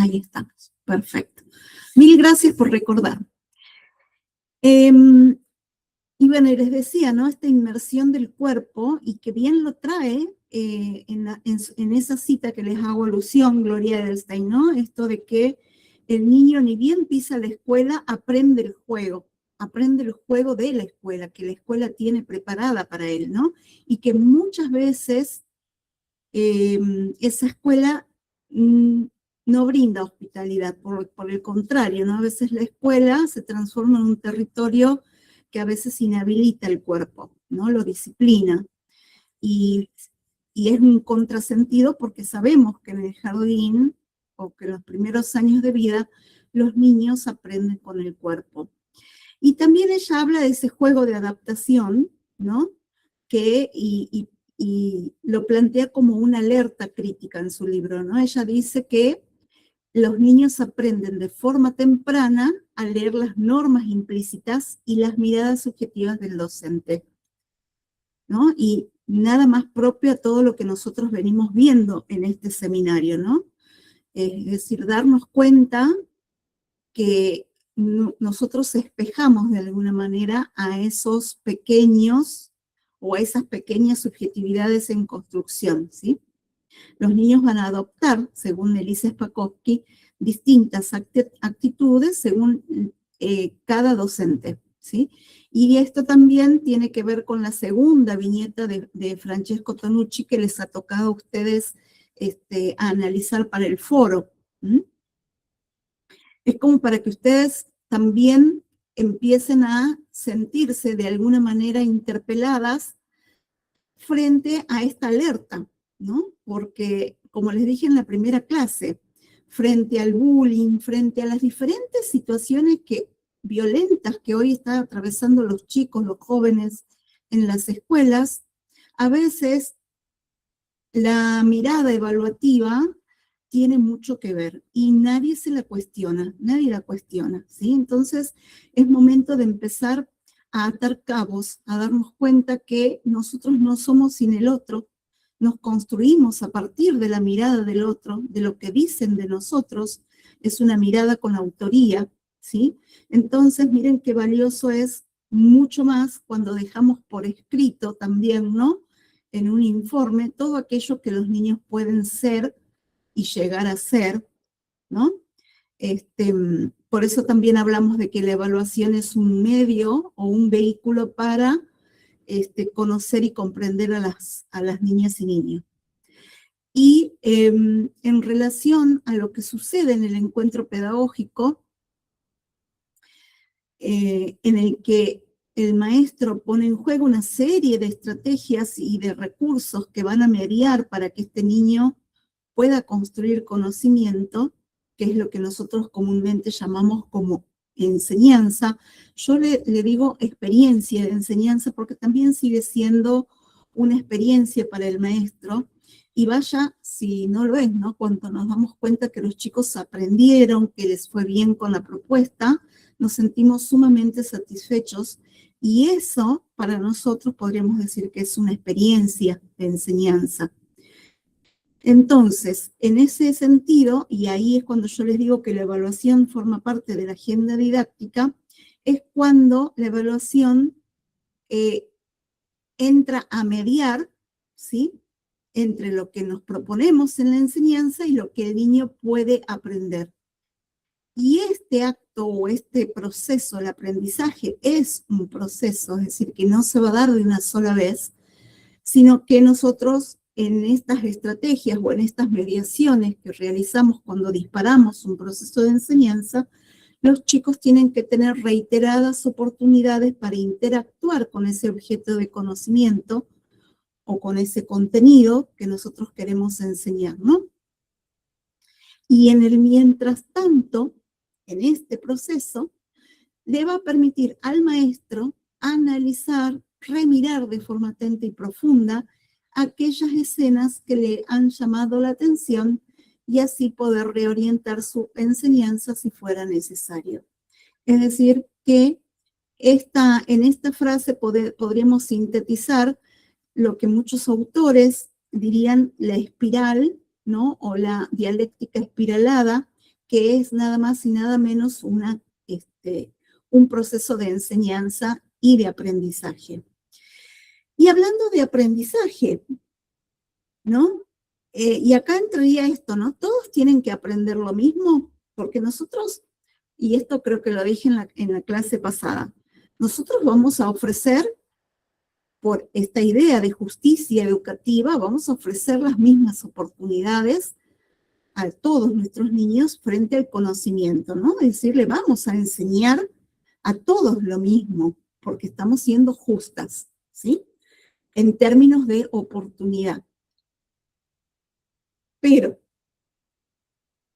Ahí estamos, perfecto. Mil gracias por recordar. Y bueno, y les decía, ¿no? Esta inmersión del cuerpo, y que bien lo trae en esa cita que les hago alusión, Gloria Edelstein, ¿no? Esto de que el niño ni bien pisa la escuela, aprende el juego de la escuela, que la escuela tiene preparada para él, ¿no? Y que muchas veces esa escuela no brinda hospitalidad, por el contrario, ¿no? A veces la escuela se transforma en un territorio que a veces inhabilita el cuerpo, ¿no? Lo disciplina. Y es un contrasentido porque sabemos que en el jardín, o que en los primeros años de vida, los niños aprenden con el cuerpo. Y también ella habla de ese juego de adaptación, ¿no? Y lo plantea como una alerta crítica en su libro, ¿no? Ella dice que los niños aprenden de forma temprana a leer las normas implícitas y las miradas subjetivas del docente, ¿no? Y nada más propio a todo lo que nosotros venimos viendo en este seminario, ¿no? Es decir, darnos cuenta que nosotros espejamos de alguna manera a esos pequeños o a esas pequeñas subjetividades en construcción, ¿sí? Los niños van a adoptar, según Elisa Spakowski, distintas actitudes según cada docente, ¿sí? Y esto también tiene que ver con la segunda viñeta de Francesco Tonucci que les ha tocado a ustedes a analizar para el foro. Es como para que ustedes también empiecen a sentirse de alguna manera interpeladas frente a esta alerta, ¿no? Porque, como les dije en la primera clase, frente al bullying, frente a las diferentes situaciones violentas que hoy están atravesando los chicos, los jóvenes en las escuelas, a veces la mirada evaluativa tiene mucho que ver y nadie la cuestiona, ¿sí? Entonces es momento de empezar a atar cabos, a darnos cuenta que nosotros no somos sin el otro, nos construimos a partir de la mirada del otro, de lo que dicen de nosotros, es una mirada con autoría, ¿sí? Entonces miren qué valioso es mucho más cuando dejamos por escrito también, ¿no? En un informe, todo aquello que los niños pueden ser y llegar a ser, ¿no? Por eso también hablamos de que la evaluación es un medio o un vehículo para conocer y comprender a las niñas y niños. Y en relación a lo que sucede en el encuentro pedagógico, en el que el maestro pone en juego una serie de estrategias y de recursos que van a mediar para que este niño pueda construir conocimiento, que es lo que nosotros comúnmente llamamos como enseñanza. Yo le digo experiencia de enseñanza porque también sigue siendo una experiencia para el maestro, y vaya si no lo es, ¿no? Cuando nos damos cuenta que los chicos aprendieron, que les fue bien con la propuesta, nos sentimos sumamente satisfechos, y eso para nosotros podríamos decir que es una experiencia de enseñanza. Entonces, en ese sentido, y ahí es cuando yo les digo que la evaluación forma parte de la agenda didáctica, es cuando la evaluación entra a mediar, ¿sí?, entre lo que nos proponemos en la enseñanza y lo que el niño puede aprender. Y este acto o este proceso, el aprendizaje, es un proceso, es decir, que no se va a dar de una sola vez, sino que nosotros en estas estrategias o en estas mediaciones que realizamos cuando disparamos un proceso de enseñanza, los chicos tienen que tener reiteradas oportunidades para interactuar con ese objeto de conocimiento o con ese contenido que nosotros queremos enseñar, ¿no? Y en el mientras tanto, en este proceso, le va a permitir al maestro analizar, remirar de forma atenta y profunda aquellas escenas que le han llamado la atención y así poder reorientar su enseñanza si fuera necesario. Es decir, que en esta frase podríamos sintetizar lo que muchos autores dirían la espiral, ¿no? O la dialéctica espiralada, que es nada más y nada menos un proceso de enseñanza y de aprendizaje. Y hablando de aprendizaje, ¿no? Y acá entraría esto, ¿no? Todos tienen que aprender lo mismo, porque nosotros, y esto creo que lo dije en la clase pasada, nosotros vamos a ofrecer, por esta idea de justicia educativa, vamos a ofrecer las mismas oportunidades a todos nuestros niños frente al conocimiento, ¿no? Es decir, le vamos a enseñar a todos lo mismo, porque estamos siendo justas, ¿sí? En términos de oportunidad. Pero,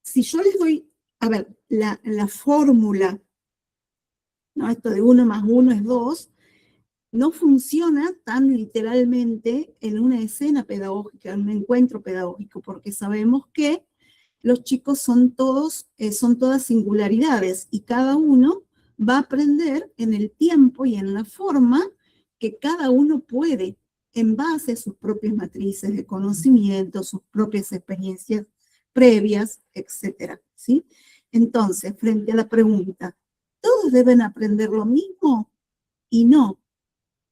si yo les doy, a ver, la fórmula, ¿no? Esto de 1 más 1 es 2, no funciona tan literalmente en una escena pedagógica, en un encuentro pedagógico, porque sabemos que los chicos son todas singularidades y cada uno va a aprender en el tiempo y en la forma que cada uno puede, en base a sus propias matrices de conocimiento, sus propias experiencias previas, etcétera, ¿sí? Entonces, frente a la pregunta, ¿todos deben aprender lo mismo? Y no,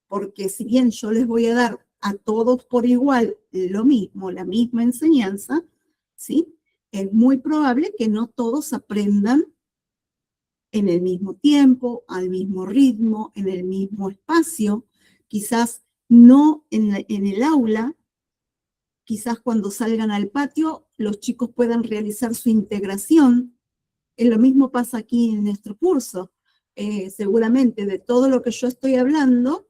porque si bien yo les voy a dar a todos por igual lo mismo, la misma enseñanza, ¿sí? Es muy probable que no todos aprendan en el mismo tiempo, al mismo ritmo, en el mismo espacio, quizás no en el aula, quizás cuando salgan al patio los chicos puedan realizar su integración. Lo mismo pasa aquí en nuestro curso. Seguramente de todo lo que yo estoy hablando,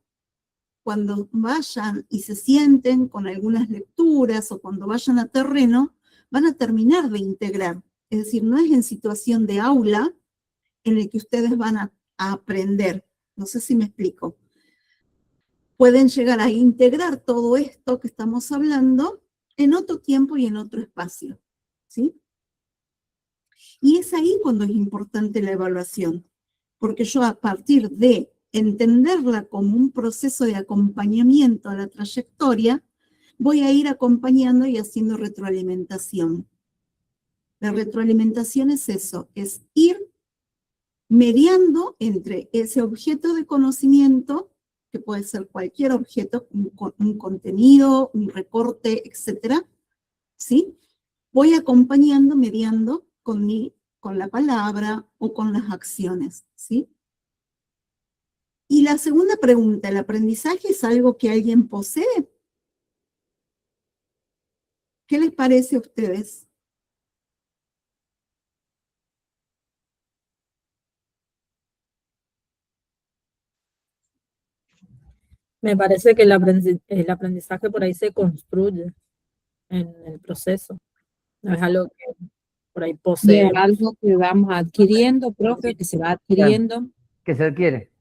cuando vayan y se sienten con algunas lecturas o cuando vayan a terreno, van a terminar de integrar. Es decir, no es en situación de aula en el que ustedes van a aprender. No sé si me explico. Pueden llegar a integrar todo esto que estamos hablando en otro tiempo y en otro espacio, ¿sí? Y es ahí cuando es importante la evaluación, porque yo a partir de entenderla como un proceso de acompañamiento a la trayectoria, voy a ir acompañando y haciendo retroalimentación. La retroalimentación es eso, es ir mediando entre ese objeto de conocimiento, que puede ser cualquier objeto, un contenido, un recorte, etcétera, ¿sí? Voy acompañando, mediando con la palabra o con las acciones, ¿sí? Y la segunda pregunta, ¿el aprendizaje es algo que alguien posee? ¿Qué les parece a ustedes? Me parece que el aprendizaje por ahí se construye en el proceso. No es algo que por ahí Y es poseemos. algo que vamos adquiriendo, profe, que se va adquiriendo. Que se adquiere.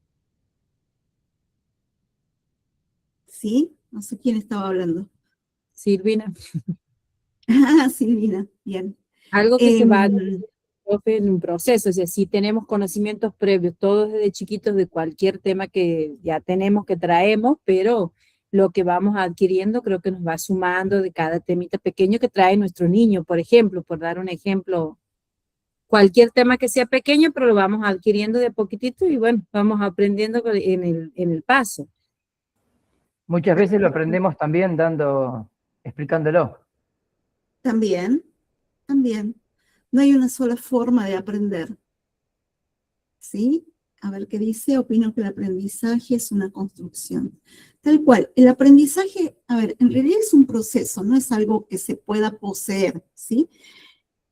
¿Sí? No sé quién estaba hablando. Silvina, Ah, Silvina, bien. Algo que se va adquiriendo, profe, en un proceso. Es decir, si tenemos conocimientos previos, todos desde chiquitos, de cualquier tema que ya tenemos, que traemos, pero lo que vamos adquiriendo creo que nos va sumando de cada temita pequeño que trae nuestro niño, por ejemplo, por dar un ejemplo, cualquier tema que sea pequeño, pero lo vamos adquiriendo de poquitito y bueno, vamos aprendiendo en el paso. Muchas veces lo aprendemos también explicándolo. También. No hay una sola forma de aprender, ¿sí? A ver qué dice, opino que el aprendizaje es una construcción. Tal cual, el aprendizaje, a ver, en realidad es un proceso, no es algo que se pueda poseer, ¿sí?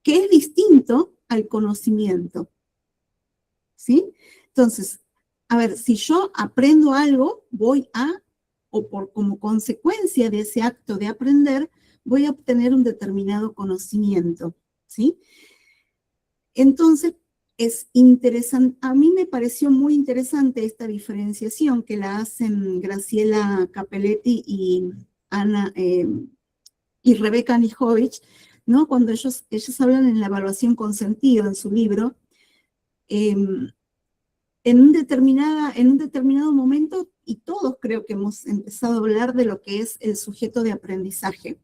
Que es distinto al conocimiento, ¿sí? Entonces, a ver, si yo aprendo algo, como consecuencia de ese acto de aprender, voy a obtener un determinado conocimiento, ¿sí? Entonces, es interesante, a mí me pareció muy interesante esta diferenciación que la hacen Graciela Capelletti y y Rebeca Nijovic, ¿no? Cuando ellos hablan en la evaluación con sentido en su libro, en un determinado momento, y todos creo que hemos empezado a hablar de lo que es el sujeto de aprendizaje.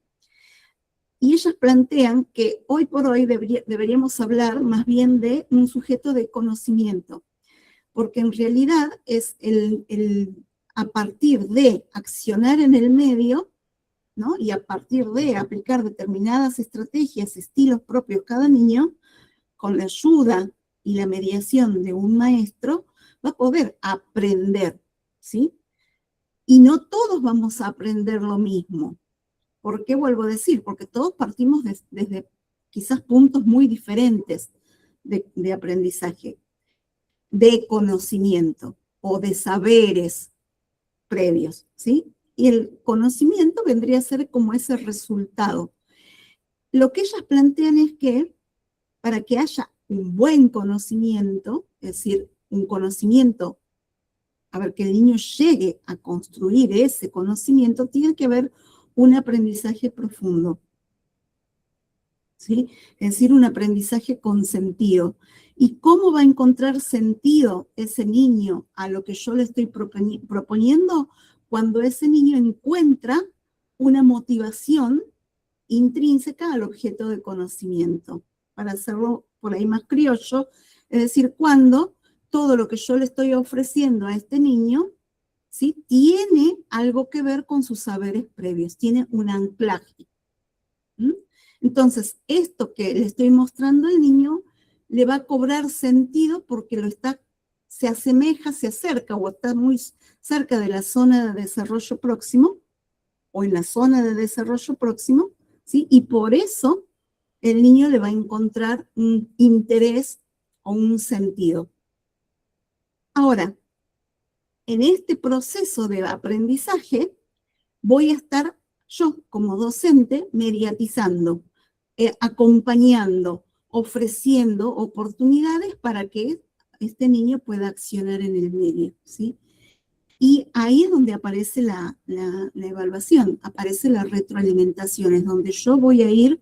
Y ellas plantean que hoy por hoy deberíamos hablar más bien de un sujeto de conocimiento, porque en realidad es a partir de accionar en el medio, ¿no? Y a partir de aplicar determinadas estrategias, estilos propios cada niño, con la ayuda y la mediación de un maestro, va a poder aprender, ¿sí? Y no todos vamos a aprender lo mismo. ¿Por qué vuelvo a decir? Porque todos partimos desde quizás puntos muy diferentes de aprendizaje, de conocimiento o de saberes previos, ¿sí? Y el conocimiento vendría a ser como ese resultado. Lo que ellas plantean es que para que haya un buen conocimiento, es decir, un conocimiento, a ver, que el niño llegue a construir ese conocimiento, tiene que haber un aprendizaje profundo, ¿sí? Es decir, un aprendizaje con sentido. ¿Y cómo va a encontrar sentido ese niño a lo que yo le estoy proponiendo? Cuando ese niño encuentra una motivación intrínseca al objeto de conocimiento. Para hacerlo por ahí más criollo, es decir, cuando todo lo que yo le estoy ofreciendo a este niño, ¿sí?, tiene algo que ver con sus saberes previos, tiene un anclaje. ¿Mm? Entonces, esto que le estoy mostrando al niño le va a cobrar sentido porque se asemeja, se acerca o está muy cerca de la zona de desarrollo próximo o en la zona de desarrollo próximo, ¿sí? Y por eso el niño le va a encontrar un interés o un sentido. Ahora, en este proceso de aprendizaje voy a estar yo como docente mediatizando, acompañando, ofreciendo oportunidades para que este niño pueda accionar en el medio, ¿sí? Y ahí es donde aparece la evaluación, aparece la retroalimentación, es donde yo voy a ir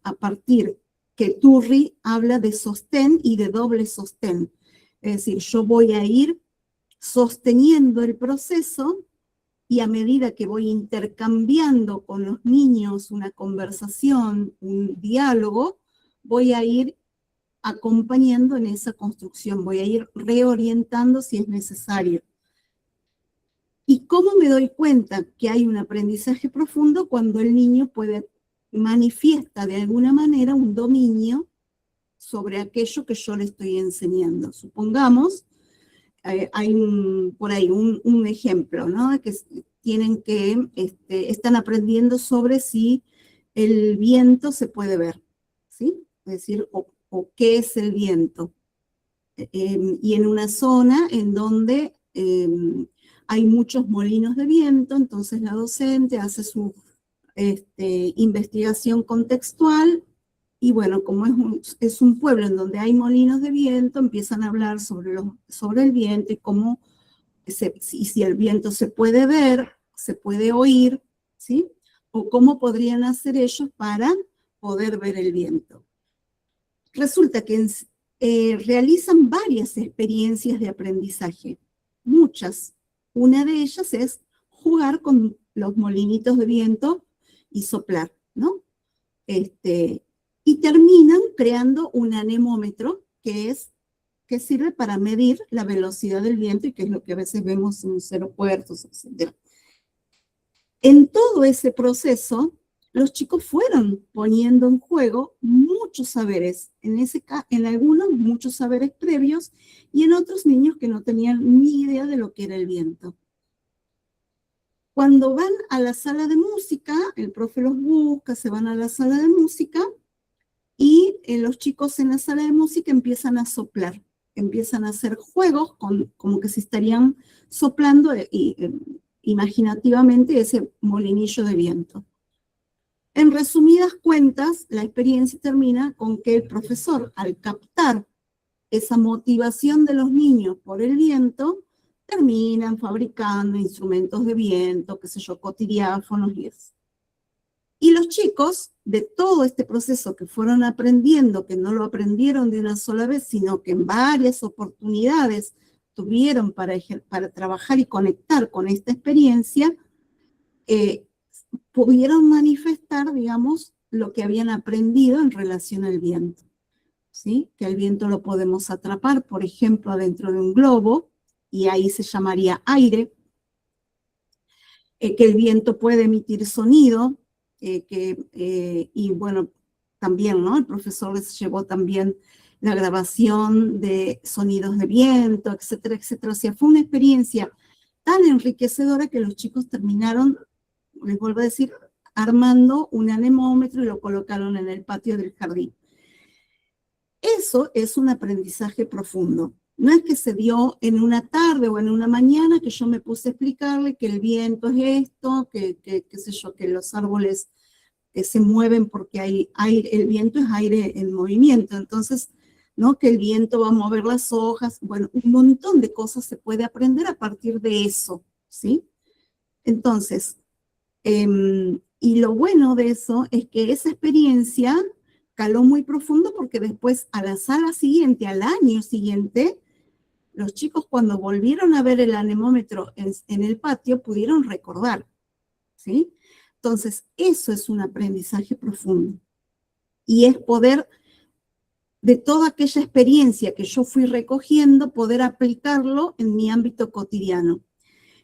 a partir que Turri habla de sostén y de doble sostén. Es decir, yo voy a ir sosteniendo el proceso y a medida que voy intercambiando con los niños una conversación, un diálogo, voy a ir acompañando en esa construcción, voy a ir reorientando si es necesario. ¿Y cómo me doy cuenta que hay un aprendizaje profundo? Cuando el niño manifiesta de alguna manera un dominio sobre aquello que yo le estoy enseñando. Supongamos, hay por ahí un ejemplo, ¿no? Que están aprendiendo sobre si el viento se puede ver, ¿sí? Es decir, o qué es el viento. Y en una zona en donde hay muchos molinos de viento, entonces la docente hace su investigación contextual y bueno, como es un pueblo en donde hay molinos de viento, empiezan a hablar sobre el viento y cómo si el viento se puede ver, se puede oír, ¿sí? O cómo podrían hacer ellos para poder ver el viento. Resulta que realizan varias experiencias de aprendizaje, muchas. Una de ellas es jugar con los molinitos de viento y soplar, ¿no? Y terminan creando un anemómetro que sirve para medir la velocidad del viento y que es lo que a veces vemos en los aeropuertos, etc. En todo ese proceso, los chicos fueron poniendo en juego muchos saberes, en algunos muchos saberes previos y en otros niños que no tenían ni idea de lo que era el viento. Cuando van a la sala de música, el profe los busca, se van a la sala de música y los chicos en la sala de música empiezan a soplar, empiezan a hacer juegos como que se estarían soplando imaginativamente ese molinillo de viento. En resumidas cuentas, la experiencia termina con que el profesor, al captar esa motivación de los niños por el viento, terminan fabricando instrumentos de viento, qué sé yo, cotidiáfonos y eso. Y los chicos, de todo este proceso que fueron aprendiendo, que no lo aprendieron de una sola vez, sino que en varias oportunidades tuvieron para trabajar y conectar con esta experiencia, pudieron manifestar, digamos, lo que habían aprendido en relación al viento, ¿sí? Que el viento lo podemos atrapar, por ejemplo, adentro de un globo, y ahí se llamaría aire, que el viento puede emitir sonido, y bueno, también, ¿no? El profesor les llevó también la grabación de sonidos de viento, etcétera, etcétera. O sea, fue una experiencia tan enriquecedora que los chicos terminaron, les vuelvo a decir, armando un anemómetro y lo colocaron en el patio del jardín. Eso es un aprendizaje profundo. No es que se dio en una tarde o en una mañana que yo me puse a explicarle que el viento es esto, qué sé yo, que los árboles se mueven porque hay aire, el viento es aire en movimiento, entonces, ¿no? Que el viento va a mover las hojas, bueno, un montón de cosas se puede aprender a partir de eso, ¿sí? Entonces, y lo bueno de eso es que esa experiencia caló muy profundo porque después a la sala siguiente, al año siguiente, los chicos cuando volvieron a ver el anemómetro en el patio pudieron recordar, ¿sí? Entonces, eso es un aprendizaje profundo. Y es poder, de toda aquella experiencia que yo fui recogiendo, poder aplicarlo en mi ámbito cotidiano.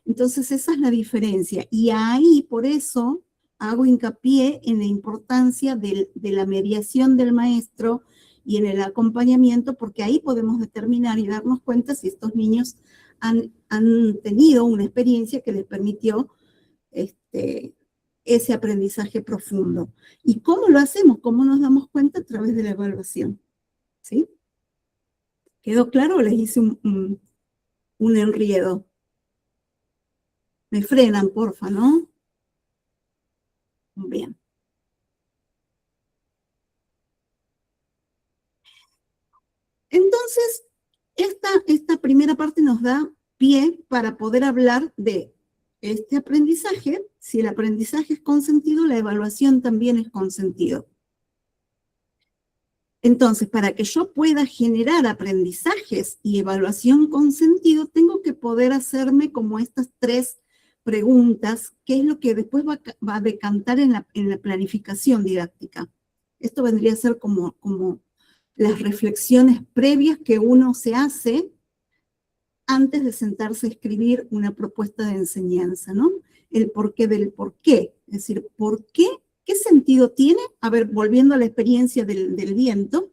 Entonces, esa es la diferencia. Y ahí, por eso, hago hincapié en la importancia de la mediación del maestro y en el acompañamiento, porque ahí podemos determinar y darnos cuenta si estos niños han tenido una experiencia que les permitió ese aprendizaje profundo. ¿Y cómo lo hacemos? ¿Cómo nos damos cuenta? A través de la evaluación. ¿Sí? ¿Quedó claro? Les hice un enriedo. Me frenan, porfa, ¿no? Bien. Entonces, esta primera parte nos da pie para poder hablar de este aprendizaje. Si el aprendizaje es consentido, la evaluación también es consentido. Entonces, para que yo pueda generar aprendizajes y evaluación con sentido, tengo que poder hacerme como estas tres preguntas, que es lo que después va a decantar en la planificación didáctica. Esto vendría a ser como las reflexiones previas que uno se hace antes de sentarse a escribir una propuesta de enseñanza, ¿no? El porqué del porqué. Es decir, ¿por qué? ¿Qué sentido tiene? A ver, volviendo a la experiencia del viento,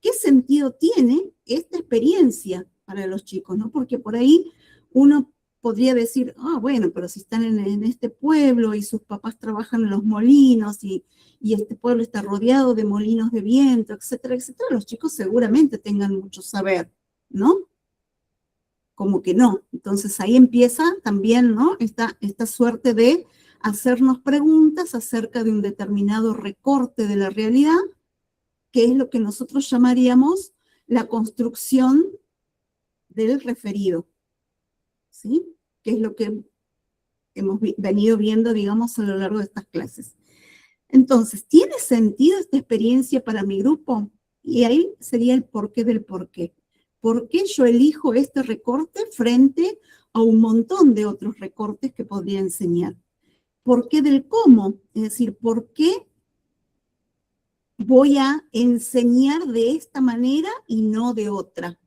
¿qué sentido tiene esta experiencia para los chicos, ¿no? Porque por ahí uno podría decir, bueno, pero si están en este pueblo y sus papás trabajan en los molinos y este pueblo está rodeado de molinos de viento, etcétera, etcétera, los chicos seguramente tengan mucho saber, ¿no? Como que no. Entonces ahí empieza también, ¿no? Esta suerte de hacernos preguntas acerca de un determinado recorte de la realidad, que es lo que nosotros llamaríamos la construcción del referido, ¿sí? Que es lo que hemos venido viendo, digamos, a lo largo de estas clases. Entonces, ¿tiene sentido esta experiencia para mi grupo? Y ahí sería el porqué del porqué. ¿Por qué yo elijo este recorte frente a un montón de otros recortes que podría enseñar? ¿Por qué del cómo? Es decir, ¿por qué voy a enseñar de esta manera y no de otra?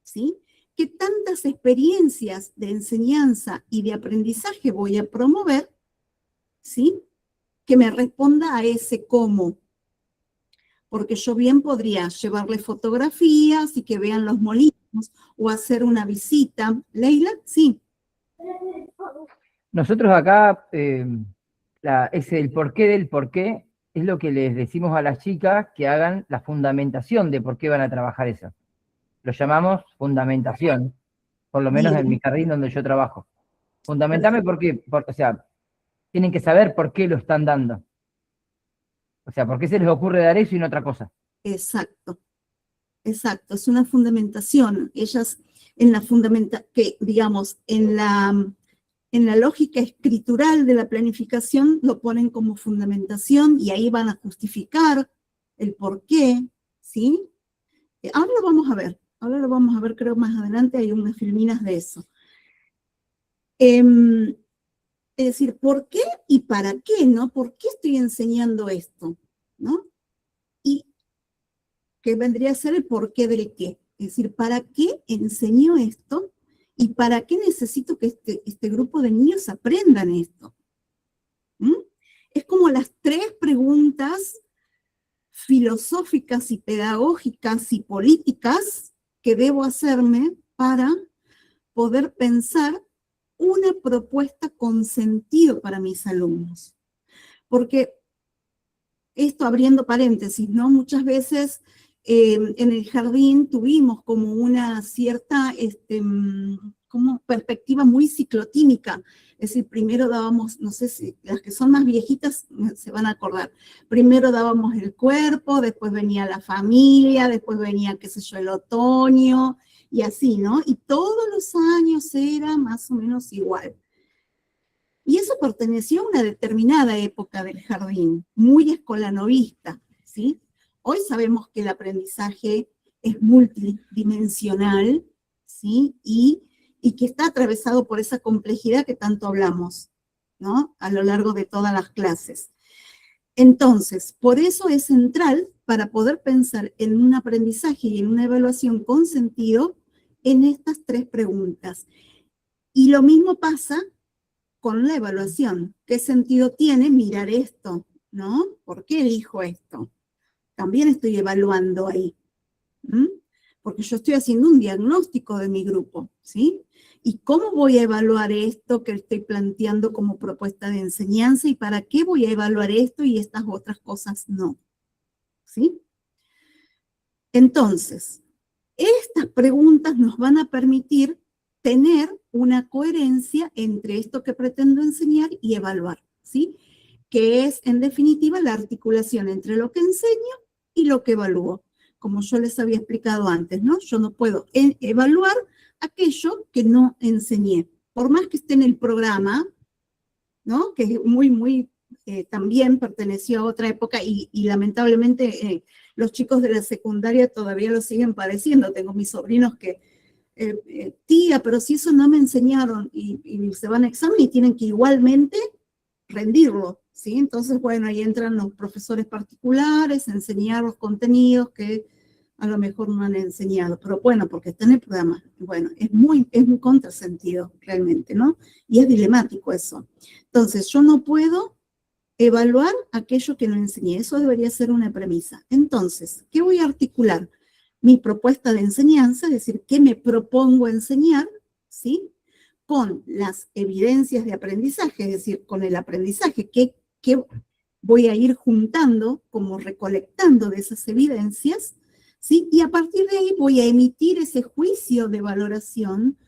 ¿Sí? ¿Qué tantas experiencias de enseñanza y de aprendizaje voy a promover? ¿Sí? Que me responda a ese cómo. Porque yo bien podría llevarle fotografías y que vean los molinos o hacer una visita. Leila, sí. Nosotros acá, el porqué del porqué es lo que les decimos a las chicas que hagan la fundamentación de por qué van a trabajar eso. Lo llamamos fundamentación, por lo menos en mi jardín donde yo trabajo. Fundamentame por qué, o sea, tienen que saber por qué lo están dando. O sea, ¿por qué se les ocurre dar eso y no otra cosa? Exacto, exacto, es una fundamentación. Ellas en la digamos, en la lógica escritural de la planificación lo ponen como fundamentación y ahí van a justificar el por qué, ¿sí? Ahora lo vamos a ver, creo más adelante hay unas filminas de eso. Es decir, ¿por qué y para qué, no? ¿Por qué estoy enseñando esto? ¿No? Y que vendría a ser el porqué del qué. Es decir, ¿para qué enseño esto? ¿Y para qué necesito que este grupo de niños aprendan esto? ¿Mm? Es como las 3 preguntas filosóficas y pedagógicas y políticas que debo hacerme para poder pensar una propuesta con sentido para mis alumnos. Porque esto abriendo paréntesis, ¿no? Muchas veces en el jardín tuvimos como una cierta como perspectiva muy ciclotímica. Es decir, primero dábamos, no sé si las que son más viejitas se van a acordar, primero dábamos el cuerpo, después venía la familia, después venía, qué sé yo, el otoño, y así, ¿no? Y todos los años era más o menos igual. Y eso perteneció a una determinada época del jardín, muy escolanovista, ¿sí? Hoy sabemos que el aprendizaje es multidimensional, ¿sí? Y que está atravesado por esa complejidad que tanto hablamos, ¿no? A lo largo de todas las clases. Entonces, por eso es central para poder pensar en un aprendizaje y en una evaluación con sentido en estas 3 preguntas. Y lo mismo pasa con la evaluación. ¿Qué sentido tiene mirar esto? ¿No? ¿Por qué elijo esto? También estoy evaluando ahí. ¿Mm? Porque yo estoy haciendo un diagnóstico de mi grupo, ¿sí? ¿Y cómo voy a evaluar esto que estoy planteando como propuesta de enseñanza? ¿Y para qué voy a evaluar esto y estas otras cosas no? ¿Sí? Entonces, estas preguntas nos van a permitir tener una coherencia entre esto que pretendo enseñar y evaluar, ¿sí? Que es, en definitiva, la articulación entre lo que enseño y lo que evalúo. Como yo les había explicado antes, ¿no? Yo no puedo evaluar aquello que no enseñé. Por más que esté en el programa, ¿no? Que muy, también perteneció a otra época y lamentablemente los chicos de la secundaria todavía lo siguen padeciendo. Tengo mis sobrinos que, tía, pero si eso no me enseñaron y se van a examen y tienen que igualmente rendirlo, ¿sí? Entonces, bueno, ahí entran los profesores particulares, enseñar los contenidos que a lo mejor no han enseñado, pero bueno, porque está en el programa. Bueno, es un contrasentido realmente, ¿no? Y es dilemático eso. Entonces, yo no puedo evaluar aquello que no enseñé. Eso debería ser una premisa. Entonces, ¿qué voy a articular? Mi propuesta de enseñanza, es decir, ¿qué me propongo enseñar? ¿Sí? Con las evidencias de aprendizaje, es decir, con el aprendizaje, ¿qué voy a ir juntando, como recolectando de esas evidencias? ¿Sí? Y a partir de ahí voy a emitir ese juicio de valoración,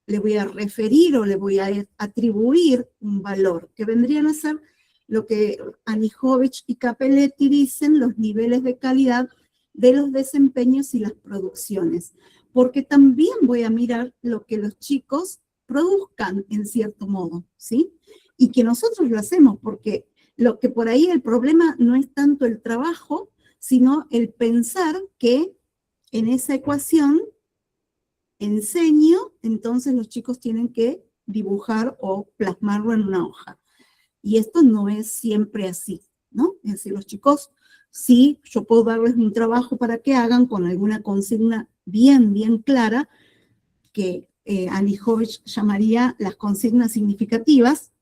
le voy a referir o le voy a atribuir un valor, que vendrían a ser lo que Anijovic y Capelletti dicen, los niveles de calidad de los desempeños y las producciones. Porque también voy a mirar lo que los chicos produzcan en cierto modo, ¿sí? Y que nosotros lo hacemos, porque lo que por ahí el problema no es tanto el trabajo, sino el pensar que en esa ecuación enseño, entonces los chicos tienen que dibujar o plasmarlo en una hoja. Y esto no es siempre así, ¿no? Es decir, los chicos, sí, yo puedo darles un trabajo para que hagan con alguna consigna bien clara, que Anijovic llamaría las consignas significativas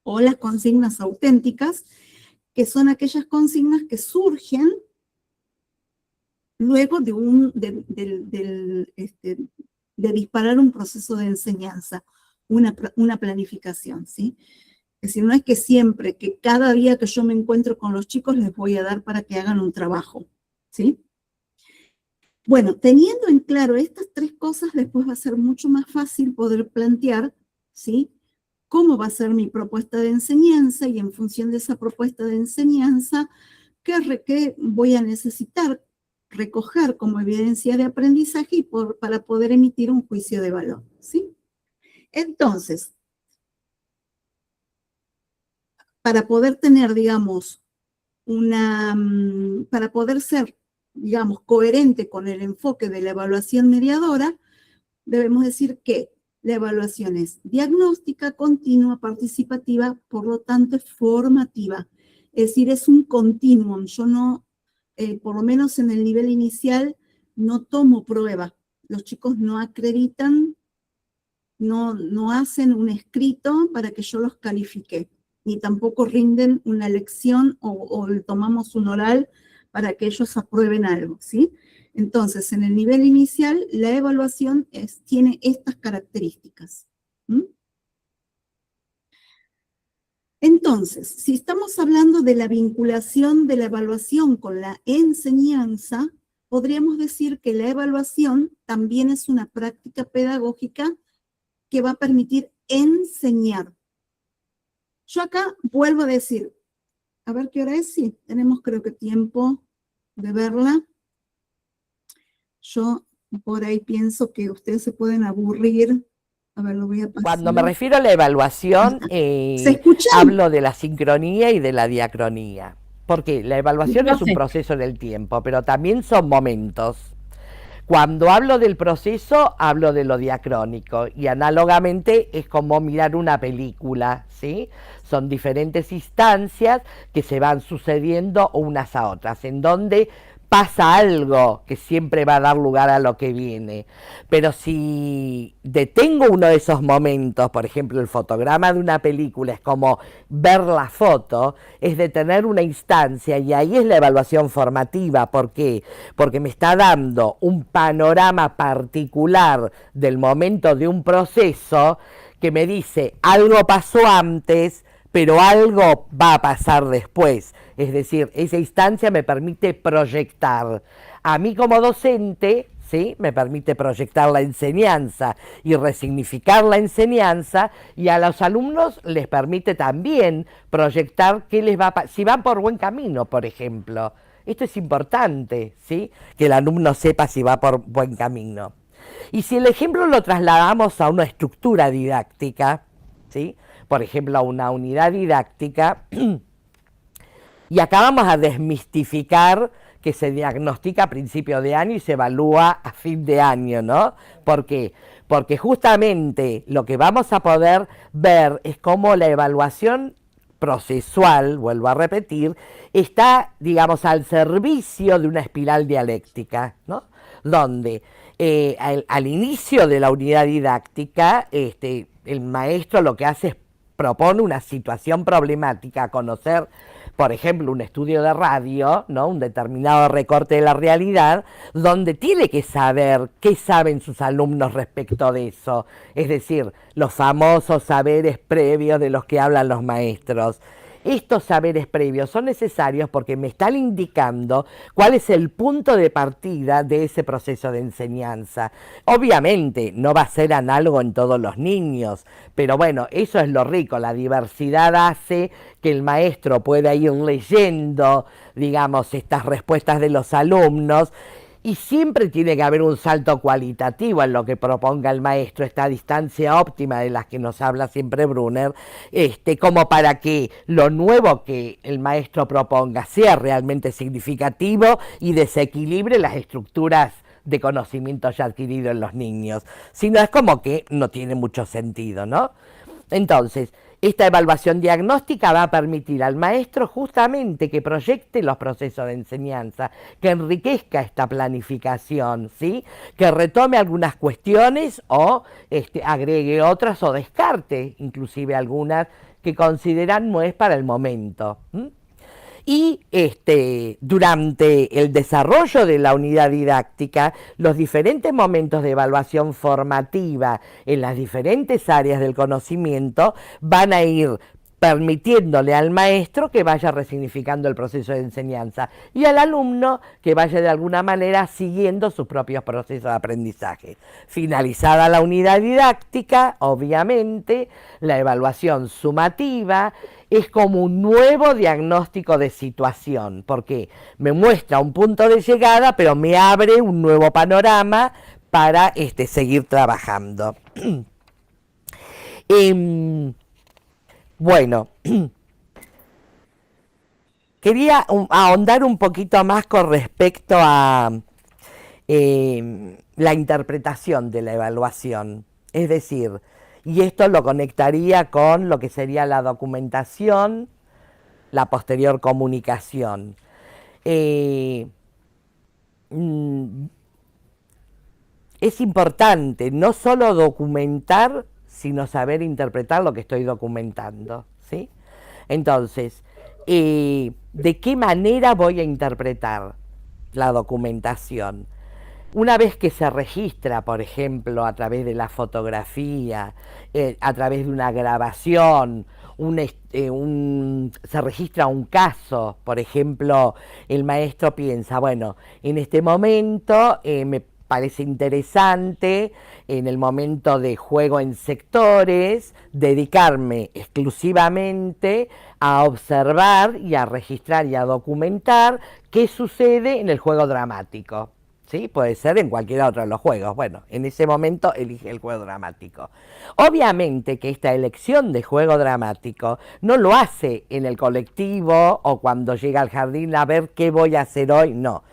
o las consignas auténticas, que son aquellas consignas que surgen luego de disparar un proceso de enseñanza, una planificación, ¿sí? Es decir, no es que siempre, que cada día que yo me encuentro con los chicos les voy a dar para que hagan un trabajo, ¿sí? Bueno, teniendo en claro estas 3 cosas, después va a ser mucho más fácil poder plantear, ¿sí? Cómo va a ser mi propuesta de enseñanza y en función de esa propuesta de enseñanza, ¿qué voy a necesitar recoger como evidencia de aprendizaje y para poder emitir un juicio de valor, ¿sí? Entonces, para poder tener, digamos, para poder ser, digamos, coherente con el enfoque de la evaluación mediadora, debemos decir que La evaluación es diagnóstica, continua, participativa, por lo tanto es formativa. Es decir, es un continuum. Yo no, por lo menos en el nivel inicial, no tomo prueba. Los chicos no acreditan, no hacen un escrito para que yo los califique, ni tampoco rinden una lección o tomamos un oral para que ellos aprueben algo, ¿sí? Entonces, en el nivel inicial, la evaluación tiene estas características. Entonces, si estamos hablando de la vinculación de la evaluación con la enseñanza, podríamos decir que la evaluación también es una práctica pedagógica que va a permitir enseñar. Yo acá vuelvo a decir, a ver qué hora es, sí, tenemos creo que tiempo de verla. Yo por ahí pienso que ustedes se pueden aburrir. A ver, lo voy a pasar. Cuando me refiero a la evaluación, ¿Se escucha? hablo de la sincronía y de la diacronía. Porque la evaluación es un Profe. proceso del tiempo, pero también son momentos. Cuando hablo del proceso, hablo de lo diacrónico y análogamente es como mirar una película, ¿sí? Son diferentes instancias que se van sucediendo unas a otras, en donde pasa algo que siempre va a dar lugar a lo que viene. Pero si detengo uno de esos momentos, por ejemplo, el fotograma de una película es como ver la foto, es detener una instancia y ahí es la evaluación formativa. ¿Por qué? Porque me está dando un panorama particular del momento de un proceso que me dice algo pasó antes, pero algo va a pasar después. Es decir, esa instancia me permite proyectar. A mí como docente, ¿sí? Me permite proyectar la enseñanza y resignificar la enseñanza, y a los alumnos les permite también proyectar qué les va a si van por buen camino, por ejemplo. Esto es importante, ¿sí? Que el alumno sepa si va por buen camino. Y si el ejemplo lo trasladamos a una estructura didáctica, ¿sí? Por ejemplo, a una unidad didáctica, y acá vamos a desmistificar que se diagnostica a principio de año y se evalúa a fin de año, ¿no? ¿Por qué? Porque justamente lo que vamos a poder ver es cómo la evaluación procesual, vuelvo a repetir, está, digamos, al servicio de una espiral dialéctica, ¿no? Donde al inicio de la unidad didáctica, el maestro lo que hace es propone una situación problemática a conocer, por ejemplo, un estudio de radio, ¿no? Un determinado recorte de la realidad, donde tiene que saber qué saben sus alumnos respecto de eso. Es decir, los famosos saberes previos de los que hablan los maestros. Estos saberes previos son necesarios porque me están indicando cuál es el punto de partida de ese proceso de enseñanza. Obviamente no va a ser análogo en todos los niños, pero bueno, eso es lo rico, la diversidad hace que el maestro pueda ir leyendo, digamos, estas respuestas de los alumnos. Y siempre tiene que haber un salto cualitativo en lo que proponga el maestro, esta distancia óptima de las que nos habla siempre Brunner, como para que lo nuevo que el maestro proponga sea realmente significativo y desequilibre las estructuras de conocimiento ya adquirido en los niños. Si no, es como que no tiene mucho sentido, ¿no? Entonces, esta evaluación diagnóstica va a permitir al maestro justamente que proyecte los procesos de enseñanza, que enriquezca esta planificación, ¿sí? Que retome algunas cuestiones o agregue otras o descarte inclusive algunas que consideran no es para el momento. Y durante el desarrollo de la unidad didáctica, los diferentes momentos de evaluación formativa en las diferentes áreas del conocimiento van a ir permitiéndole al maestro que vaya resignificando el proceso de enseñanza y al alumno que vaya de alguna manera siguiendo sus propios procesos de aprendizaje. Finalizada la unidad didáctica, obviamente, la evaluación sumativa es como un nuevo diagnóstico de situación, porque me muestra un punto de llegada, pero me abre un nuevo panorama para seguir trabajando. Bueno, quería ahondar un poquito más con respecto a la interpretación de la evaluación. Es decir, y esto lo conectaría con lo que sería la documentación, la posterior comunicación. Es importante no solo documentar, sino saber interpretar lo que estoy documentando, ¿sí? Entonces, ¿de qué manera voy a interpretar la documentación? Una vez que se registra, por ejemplo, a través de la fotografía, a través de una grabación, se registra un caso, por ejemplo, el maestro piensa, bueno, en este momento me parece interesante, en el momento de juego en sectores, dedicarme exclusivamente a observar y a registrar y a documentar qué sucede en el juego dramático. ¿Sí? Puede ser en cualquier otro de los juegos. Bueno, en ese momento elige el juego dramático. Obviamente que esta elección de juego dramático no lo hace en el colectivo o cuando llega al jardín a ver qué voy a hacer hoy, no.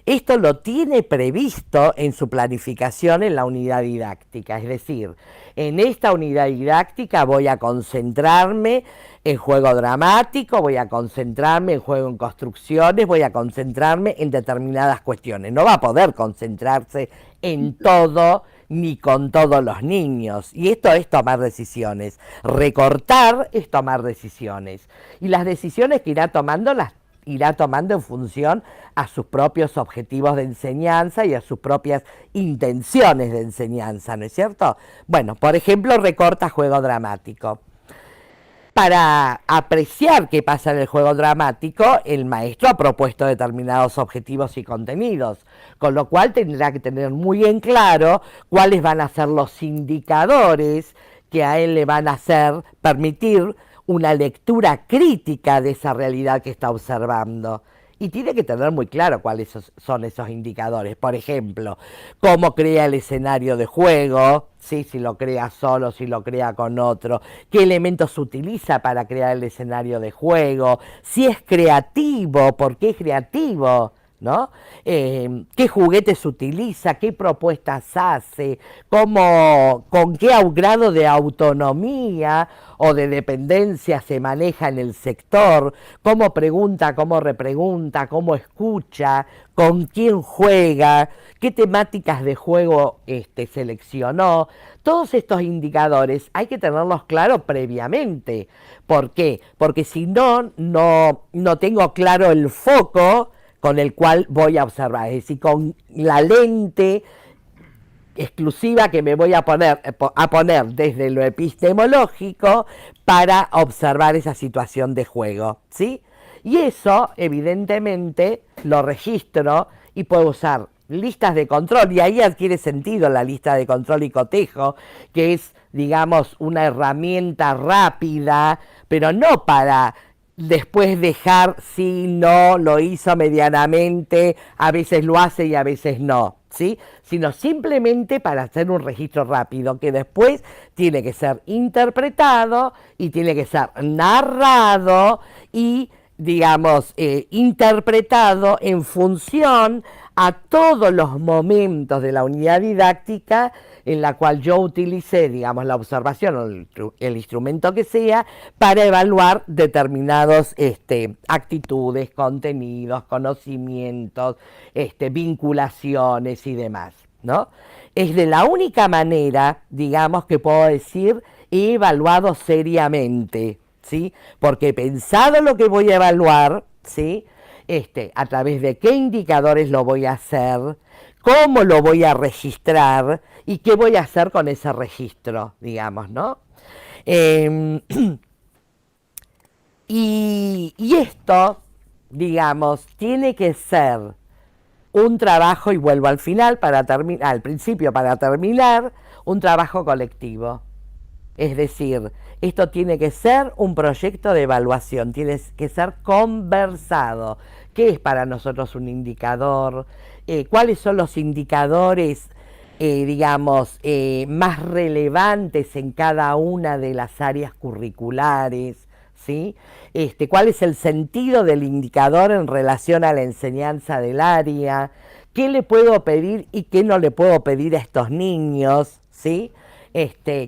Esto lo tiene previsto en su planificación en la unidad didáctica, es decir, en esta unidad didáctica voy a concentrarme en juego dramático, voy a concentrarme en juego en construcciones, voy a concentrarme en determinadas cuestiones. No va a poder concentrarse en todo ni con todos los niños. Y esto es tomar decisiones. Recortar es tomar decisiones. Y las decisiones que irá tomando las irá tomando en función a sus propios objetivos de enseñanza y a sus propias intenciones de enseñanza, ¿no es cierto? Bueno, por ejemplo, recorta juego dramático. Para apreciar qué pasa en el juego dramático, el maestro ha propuesto determinados objetivos y contenidos, con lo cual tendrá que tener muy en claro cuáles van a ser los indicadores que a él le van a hacer permitir una lectura crítica de esa realidad que está observando. Y tiene que tener muy claro cuáles son esos indicadores. Por ejemplo, cómo crea el escenario de juego, ¿sí? Si lo crea solo, si lo crea con otro, qué elementos utiliza para crear el escenario de juego, si es creativo, por qué es creativo, ¿no? Qué juguetes utiliza, qué propuestas hace, con qué grado de autonomía o de dependencia se maneja en el sector, cómo pregunta, cómo repregunta, cómo escucha, con quién juega, qué temáticas de juego seleccionó. Todos estos indicadores hay que tenerlos claros previamente. ¿Por qué? Porque si no tengo claro el foco con el cual voy a observar, es decir, con la lente exclusiva que me voy a poner desde lo epistemológico para observar esa situación de juego, ¿sí? Y eso, evidentemente, lo registro y puedo usar listas de control, y ahí adquiere sentido la lista de control y cotejo, que es, digamos, una herramienta rápida, pero no para después dejar si no lo hizo medianamente, a veces lo hace y a veces no, ¿sí? Sino simplemente para hacer un registro rápido que después tiene que ser interpretado y tiene que ser narrado y, digamos, interpretado en función a todos los momentos de la unidad didáctica en la cual yo utilicé, digamos, la observación o el instrumento que sea para evaluar determinados actitudes, contenidos, conocimientos, vinculaciones y demás, ¿no? Es de la única manera, digamos, que puedo decir he evaluado seriamente, ¿sí? Porque he pensado lo que voy a evaluar, ¿sí? A través de qué indicadores lo voy a hacer, cómo lo voy a registrar y qué voy a hacer con ese registro, digamos, ¿no? Y esto, digamos, tiene que ser un trabajo, y vuelvo al final, al principio para terminar, un trabajo colectivo. Es decir, esto tiene que ser un proyecto de evaluación, tiene que ser conversado. ¿Qué es para nosotros un indicador? ¿Cuáles son los indicadores, digamos, más relevantes en cada una de las áreas curriculares? ¿Sí? ¿Cuál es el sentido del indicador en relación a la enseñanza del área? ¿Qué le puedo pedir y qué no le puedo pedir a estos niños? ¿Sí?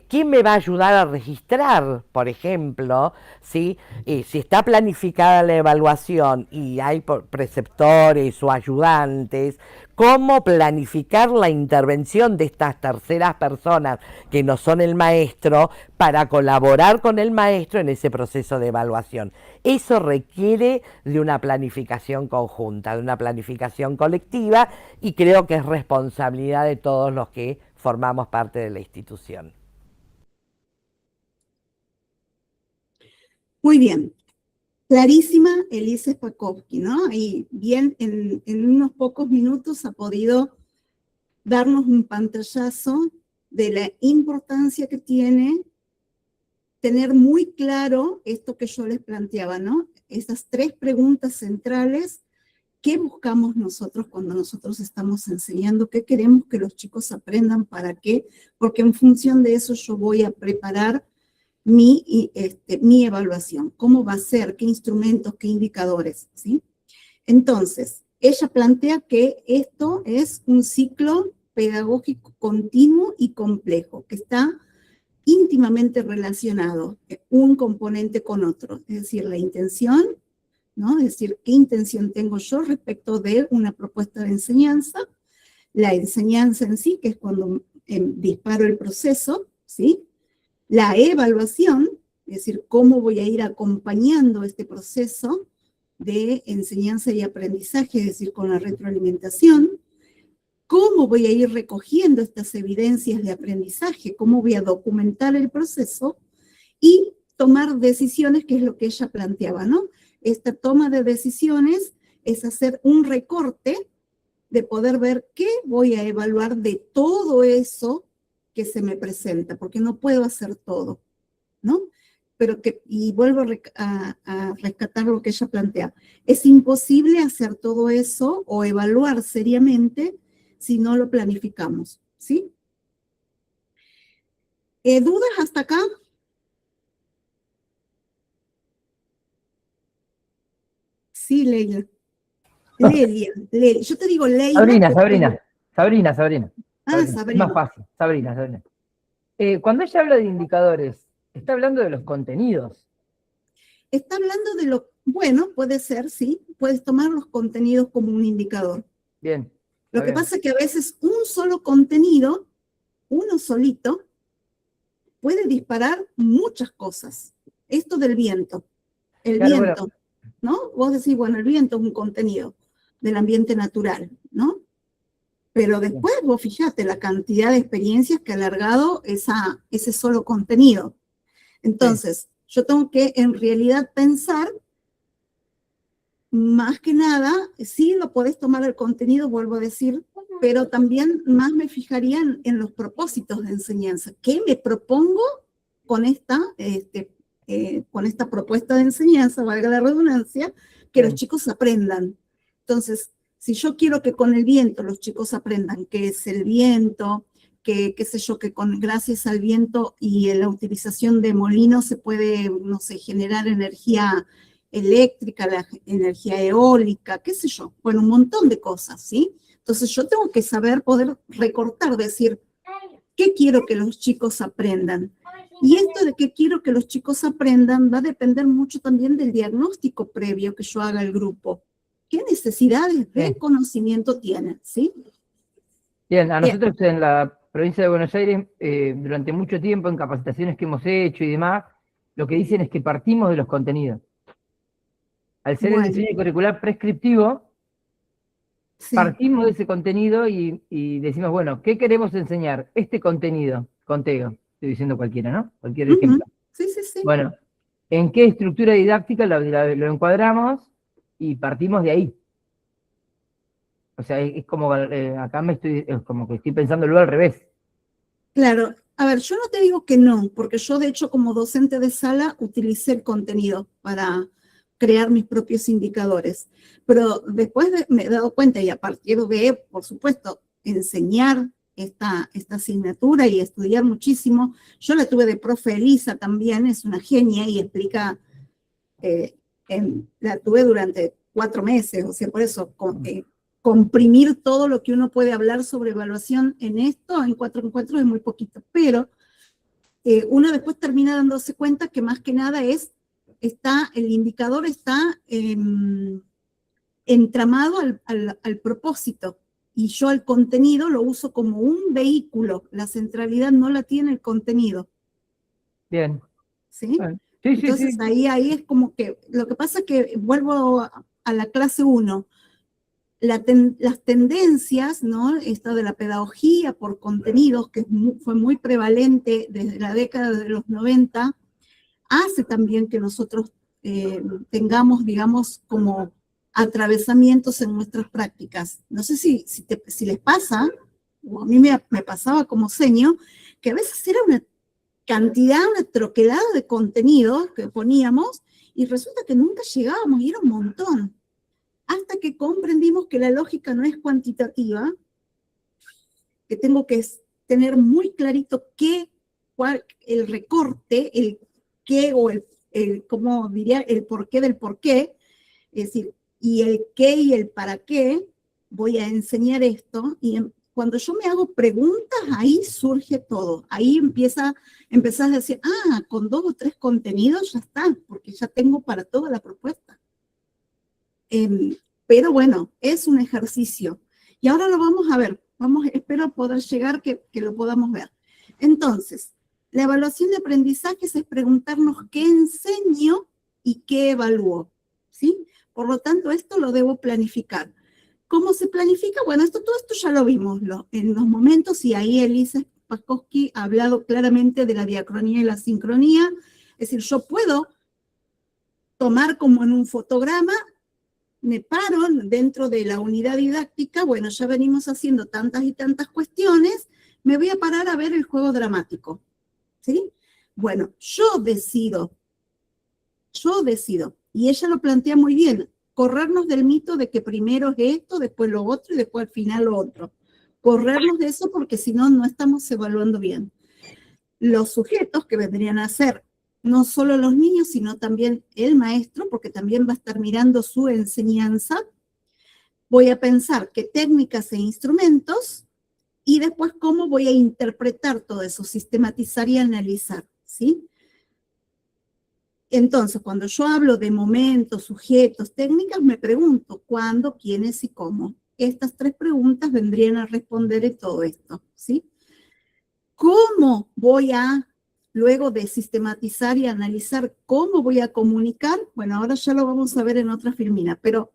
¿Quién me va a ayudar a registrar, por ejemplo, ¿sí? Si está planificada la evaluación y hay preceptores o ayudantes, cómo planificar la intervención de estas terceras personas que no son el maestro para colaborar con el maestro en ese proceso de evaluación? Eso requiere de una planificación conjunta, de una planificación colectiva, y creo que es responsabilidad de todos los que formamos parte de la institución. Muy bien. Clarísima Elise Spakovsky, ¿no? Y bien, en unos pocos minutos ha podido darnos un pantallazo de la importancia que tiene tener muy claro esto que yo les planteaba, ¿no? Esas 3 preguntas centrales. ¿Qué buscamos nosotros cuando nosotros estamos enseñando? ¿Qué queremos que los chicos aprendan? ¿Para qué? Porque en función de eso yo voy a preparar mi evaluación. ¿Cómo va a ser? ¿Qué instrumentos? ¿Qué indicadores? ¿Sí? Entonces, ella plantea que esto es un ciclo pedagógico continuo y complejo, que está íntimamente relacionado un componente con otro, es decir, la intención, ¿no? Es decir, ¿qué intención tengo yo respecto de una propuesta de enseñanza? La enseñanza en sí, que es cuando disparo el proceso, ¿sí? La evaluación, es decir, cómo voy a ir acompañando este proceso de enseñanza y aprendizaje, es decir, con la retroalimentación. ¿Cómo voy a ir recogiendo estas evidencias de aprendizaje? ¿Cómo voy a documentar el proceso? Y tomar decisiones, que es lo que ella planteaba, ¿no? Esta toma de decisiones es hacer un recorte de poder ver qué voy a evaluar de todo eso que se me presenta, porque no puedo hacer todo, ¿no? Y vuelvo a rescatar lo que ella plantea. Es imposible hacer todo eso o evaluar seriamente si no lo planificamos, ¿sí? ¿Dudas hasta acá? Sí, Leila. Lelia. Yo te digo Leila. Sabrina. Ah, Es Sabrina. más fácil, Sabrina. Cuando ella habla de indicadores, está hablando de los contenidos. Está hablando bueno, puede ser, sí. Puedes tomar los contenidos como un indicador. Bien. Lo que pasa es que a veces un solo contenido, uno solito, puede disparar muchas cosas. Esto del viento. El viento, ¿no? Vos decís, bueno, el viento es un contenido del ambiente natural, ¿no? Pero después vos fijate la cantidad de experiencias que ha alargado ese solo contenido. Entonces, yo tengo que en realidad pensar, más que nada, sí lo podés tomar el contenido, vuelvo a decir, pero también más me fijaría en los propósitos de enseñanza. ¿Qué me propongo con esta propuesta de enseñanza, valga la redundancia, que los chicos aprendan? Entonces, si yo quiero que con el viento los chicos aprendan qué es el viento, que qué sé yo, que gracias al viento y la utilización de molinos se puede, no sé, generar energía eléctrica, la energía eólica, qué sé yo, bueno, un montón de cosas, ¿sí? Entonces yo tengo que saber poder recortar, decir, ¿qué quiero que los chicos aprendan? Y esto de qué quiero que los chicos aprendan va a depender mucho también del diagnóstico previo que yo haga al grupo. ¿Qué necesidades de conocimiento tienen? ¿Sí? Bien, a nosotros en la provincia de Buenos Aires, durante mucho tiempo, en capacitaciones que hemos hecho y demás, lo que dicen es que partimos de los contenidos. Al ser el diseño curricular prescriptivo, partimos de ese contenido y decimos, bueno, ¿qué queremos enseñar? Este contenido, conteo, estoy diciendo cualquiera, ¿no? Cualquier ejemplo. Sí. Bueno, ¿en qué estructura didáctica lo encuadramos? Y partimos de ahí. O sea, es como, acá es como que estoy pensándolo al revés. Claro, a ver, yo no te digo que no, porque yo de hecho como docente de sala utilicé el contenido para crear mis propios indicadores, pero después me he dado cuenta y a partir de, por supuesto, enseñar esta asignatura y estudiar muchísimo, yo la tuve de profe Elisa también, es una genia y explica, la tuve durante 4 meses, o sea, por eso comprimir todo lo que uno puede hablar sobre evaluación en esto, en 4 encuentros es muy poquito, pero uno después termina dándose cuenta que más que nada el indicador está entramado al propósito, y yo al contenido lo uso como un vehículo, la centralidad no la tiene el contenido. Bien. ¿Sí? Bueno, sí, sí, Entonces sí. ahí es como que, lo que pasa es que vuelvo a la clase 1, las tendencias, ¿no? Esta de la pedagogía por contenidos, que fue muy prevalente desde la década de los 90, hace también que nosotros tengamos, digamos, como atravesamientos en nuestras prácticas. No sé si les pasa, o a mí me pasaba como seño, que a veces era una cantidad, una troquelada de contenidos que poníamos, y resulta que nunca llegábamos, y era un montón. Hasta que comprendimos que la lógica no es cuantitativa, que tengo que tener muy clarito el recorte, el qué o como diría, el porqué del porqué, es decir, y el qué y el para qué, voy a enseñar esto, y cuando yo me hago preguntas, ahí surge todo, ahí empezás a decir, con 2 o 3 contenidos ya está, porque ya tengo para toda la propuesta. Pero bueno, es un ejercicio. Y ahora lo vamos a ver. Espero poder llegar, que lo podamos ver. Entonces, la evaluación de aprendizajes es preguntarnos qué enseño y qué evalúo, ¿sí? Por lo tanto, esto lo debo planificar. ¿Cómo se planifica? Bueno, todo esto ya lo vimos en los momentos, y ahí Elisa Spakovsky ha hablado claramente de la diacronía y la sincronía. Es decir, yo puedo tomar como en un fotograma, me paro dentro de la unidad didáctica, bueno, ya venimos haciendo tantas y tantas cuestiones, me voy a parar a ver el juego dramático, ¿sí? Bueno, yo decido, y ella lo plantea muy bien, corrernos del mito de que primero es esto, después lo otro, y después al final lo otro. Corrernos de eso, porque si no, no estamos evaluando bien. Los sujetos, que vendrían a ser no solo los niños, sino también el maestro, porque también va a estar mirando su enseñanza. Voy a pensar qué técnicas e instrumentos, y después cómo voy a interpretar todo eso, sistematizar y analizar, ¿sí? Entonces, cuando yo hablo de momentos, sujetos, técnicas, me pregunto cuándo, quiénes y cómo. Estas 3 preguntas vendrían a responder en todo esto, ¿sí? ¿Cómo voy a, luego de sistematizar y analizar, cómo voy a comunicar? Bueno, ahora ya lo vamos a ver en otra filmina, pero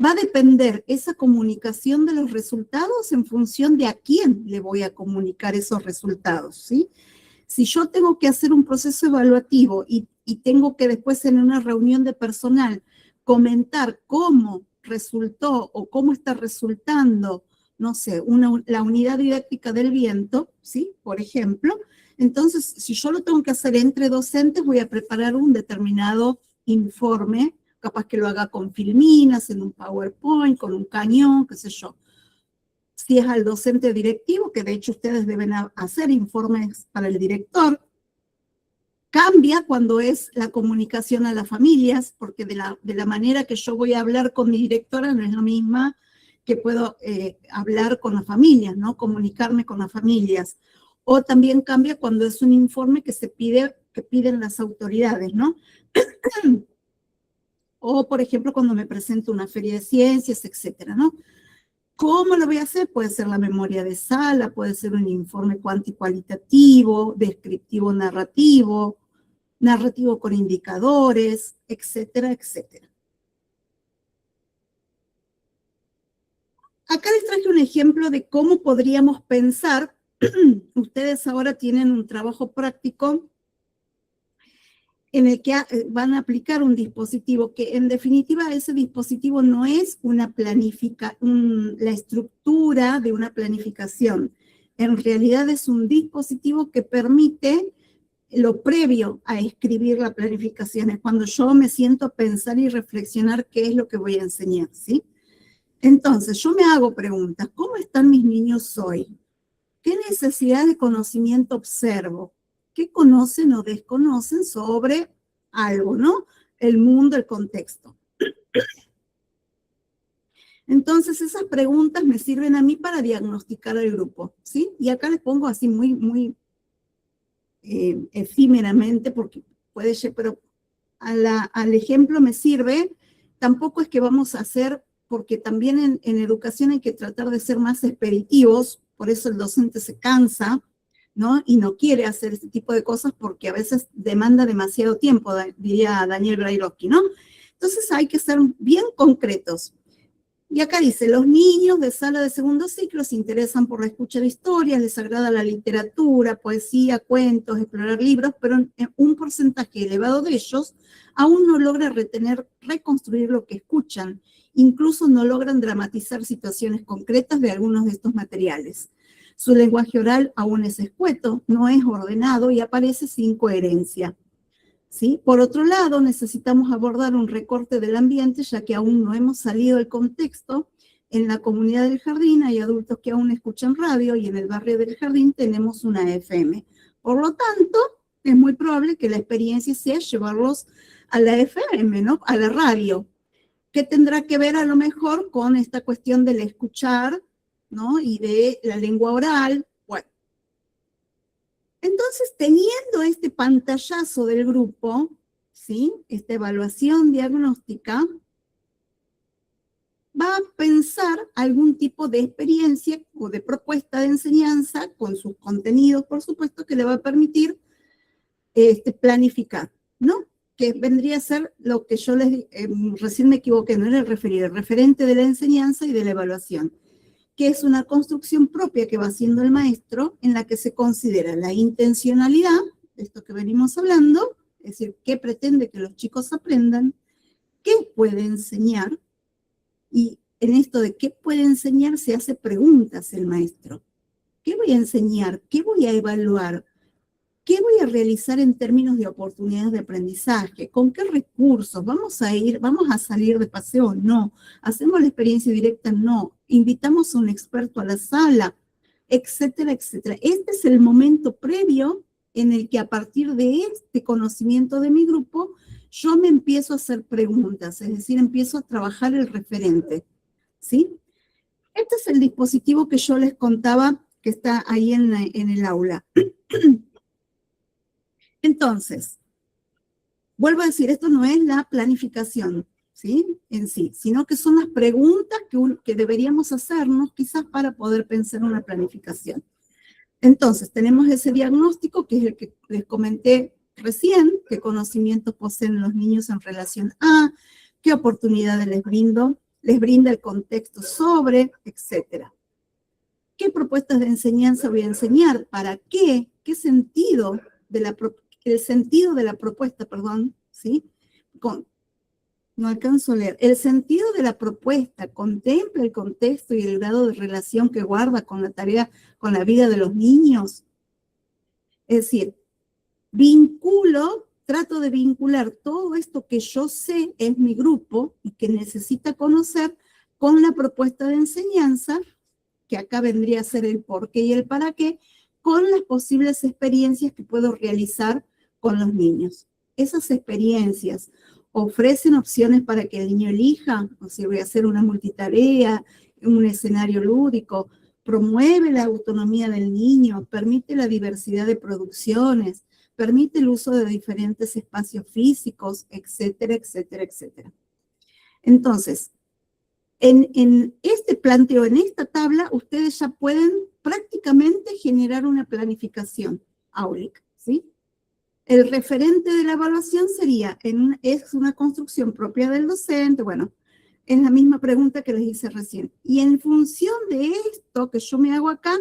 va a depender esa comunicación de los resultados en función de a quién le voy a comunicar esos resultados, ¿sí? Si yo tengo que hacer un proceso evaluativo y tengo que después en una reunión de personal comentar cómo resultó o cómo está resultando, no sé, la unidad didáctica del viento, ¿sí? Por ejemplo, entonces si yo lo tengo que hacer entre docentes, voy a preparar un determinado informe, capaz que lo haga con filminas, en un PowerPoint, con un cañón, qué sé yo. Si es al docente directivo, que de hecho ustedes deben hacer informes para el director, cambia cuando es la comunicación a las familias, porque de la manera que yo voy a hablar con mi directora no es la misma que puedo hablar con las familias, ¿no? Comunicarme con las familias. O también cambia cuando es un informe que piden las autoridades, ¿no? O, por ejemplo, cuando me presento una feria de ciencias, etcétera, ¿no? ¿Cómo lo voy a hacer? Puede ser la memoria de sala, puede ser un informe cuantitativo, descriptivo narrativo, narrativo con indicadores, etcétera, etcétera. Acá les traje un ejemplo de cómo podríamos pensar. Ustedes ahora tienen un trabajo práctico en el que van a aplicar un dispositivo que en definitiva ese dispositivo no es la estructura de una planificación. En realidad es un dispositivo que permite lo previo a escribir la planificación. Es cuando yo me siento a pensar y reflexionar qué es lo que voy a enseñar, ¿sí? Entonces, yo me hago preguntas. ¿Cómo están mis niños hoy? ¿Qué necesidad de conocimiento observo? ¿Qué conocen o desconocen sobre algo, ¿no? El mundo, el contexto. Entonces, esas preguntas me sirven a mí para diagnosticar al grupo, ¿sí? Y acá les pongo así muy efímeramente, porque puede ser, pero al ejemplo me sirve. Tampoco es que vamos a hacer, porque también en educación hay que tratar de ser más expeditivos, por eso el docente se cansa, ¿no? Y no quiere hacer este tipo de cosas porque a veces demanda demasiado tiempo, diría Daniel Brailovsky, ¿no? Entonces hay que ser bien concretos. Y acá dice, los niños de sala de segundo ciclo se interesan por la escucha de historias, les agrada la literatura, poesía, cuentos, explorar libros, pero un porcentaje elevado de ellos aún no logra reconstruir lo que escuchan, incluso no logran dramatizar situaciones concretas de algunos de estos materiales. Su lenguaje oral aún es escueto, no es ordenado y aparece sin coherencia. ¿Sí? Por otro lado, necesitamos abordar un recorte del ambiente, ya que aún no hemos salido del contexto. En la comunidad del jardín hay adultos que aún escuchan radio y en el barrio del jardín tenemos una FM. Por lo tanto, es muy probable que la experiencia sea llevarlos a la FM, ¿no? A la radio, que tendrá que ver a lo mejor con esta cuestión del escuchar, ¿no? Y de la lengua oral. Bueno. Entonces, teniendo este pantallazo del grupo, ¿sí? Esta evaluación diagnóstica, va a pensar algún tipo de experiencia o de propuesta de enseñanza con sus contenidos, por supuesto, que le va a permitir planificar, ¿no? Que vendría a ser lo que yo les recién me equivoqué, no era el referente de la enseñanza y de la evaluación, que es una construcción propia que va haciendo el maestro en la que se considera la intencionalidad, de esto que venimos hablando, es decir, qué pretende que los chicos aprendan, qué puede enseñar, y en esto de qué puede enseñar se hace preguntas el maestro. ¿Qué voy a enseñar? ¿Qué voy a evaluar? ¿Qué voy a realizar en términos de oportunidades de aprendizaje? ¿Con qué recursos? ¿Vamos a salir de paseo? No. ¿Hacemos la experiencia directa? No. ¿Invitamos a un experto a la sala? Etcétera, etcétera. Este es el momento previo en el que a partir de este conocimiento de mi grupo, yo me empiezo a hacer preguntas, es decir, empiezo a trabajar el referente, ¿sí? Este es el dispositivo que yo les contaba que está ahí en el aula. Entonces, vuelvo a decir, esto no es la planificación, ¿sí? En sí, sino que son las preguntas que deberíamos hacernos quizás para poder pensar en una planificación. Entonces, tenemos ese diagnóstico, que es el que les comenté recién, qué conocimientos poseen los niños en relación a, qué oportunidades les brinda el contexto sobre, etcétera. ¿Qué propuestas de enseñanza voy a enseñar? ¿Para qué? ¿Qué sentido el sentido de la propuesta, ¿sí? No alcanzo a leer. El sentido de la propuesta contempla el contexto y el grado de relación que guarda con la tarea, con la vida de los niños. Es decir, trato de vincular todo esto que yo sé es mi grupo y que necesita conocer con la propuesta de enseñanza, que acá vendría a ser el por qué y el para qué, con las posibles experiencias que puedo realizar con los niños. Esas experiencias ofrecen opciones para que el niño elija, o sea, voy a hacer una multitarea, un escenario lúdico, promueve la autonomía del niño, permite la diversidad de producciones, permite el uso de diferentes espacios físicos, etcétera, etcétera, etcétera. Entonces, en este planteo, en esta tabla, ustedes ya pueden prácticamente generar una planificación áulica, ¿sí? El referente de la evaluación sería, es una construcción propia del docente, bueno, es la misma pregunta que les hice recién. Y en función de esto que yo me hago acá,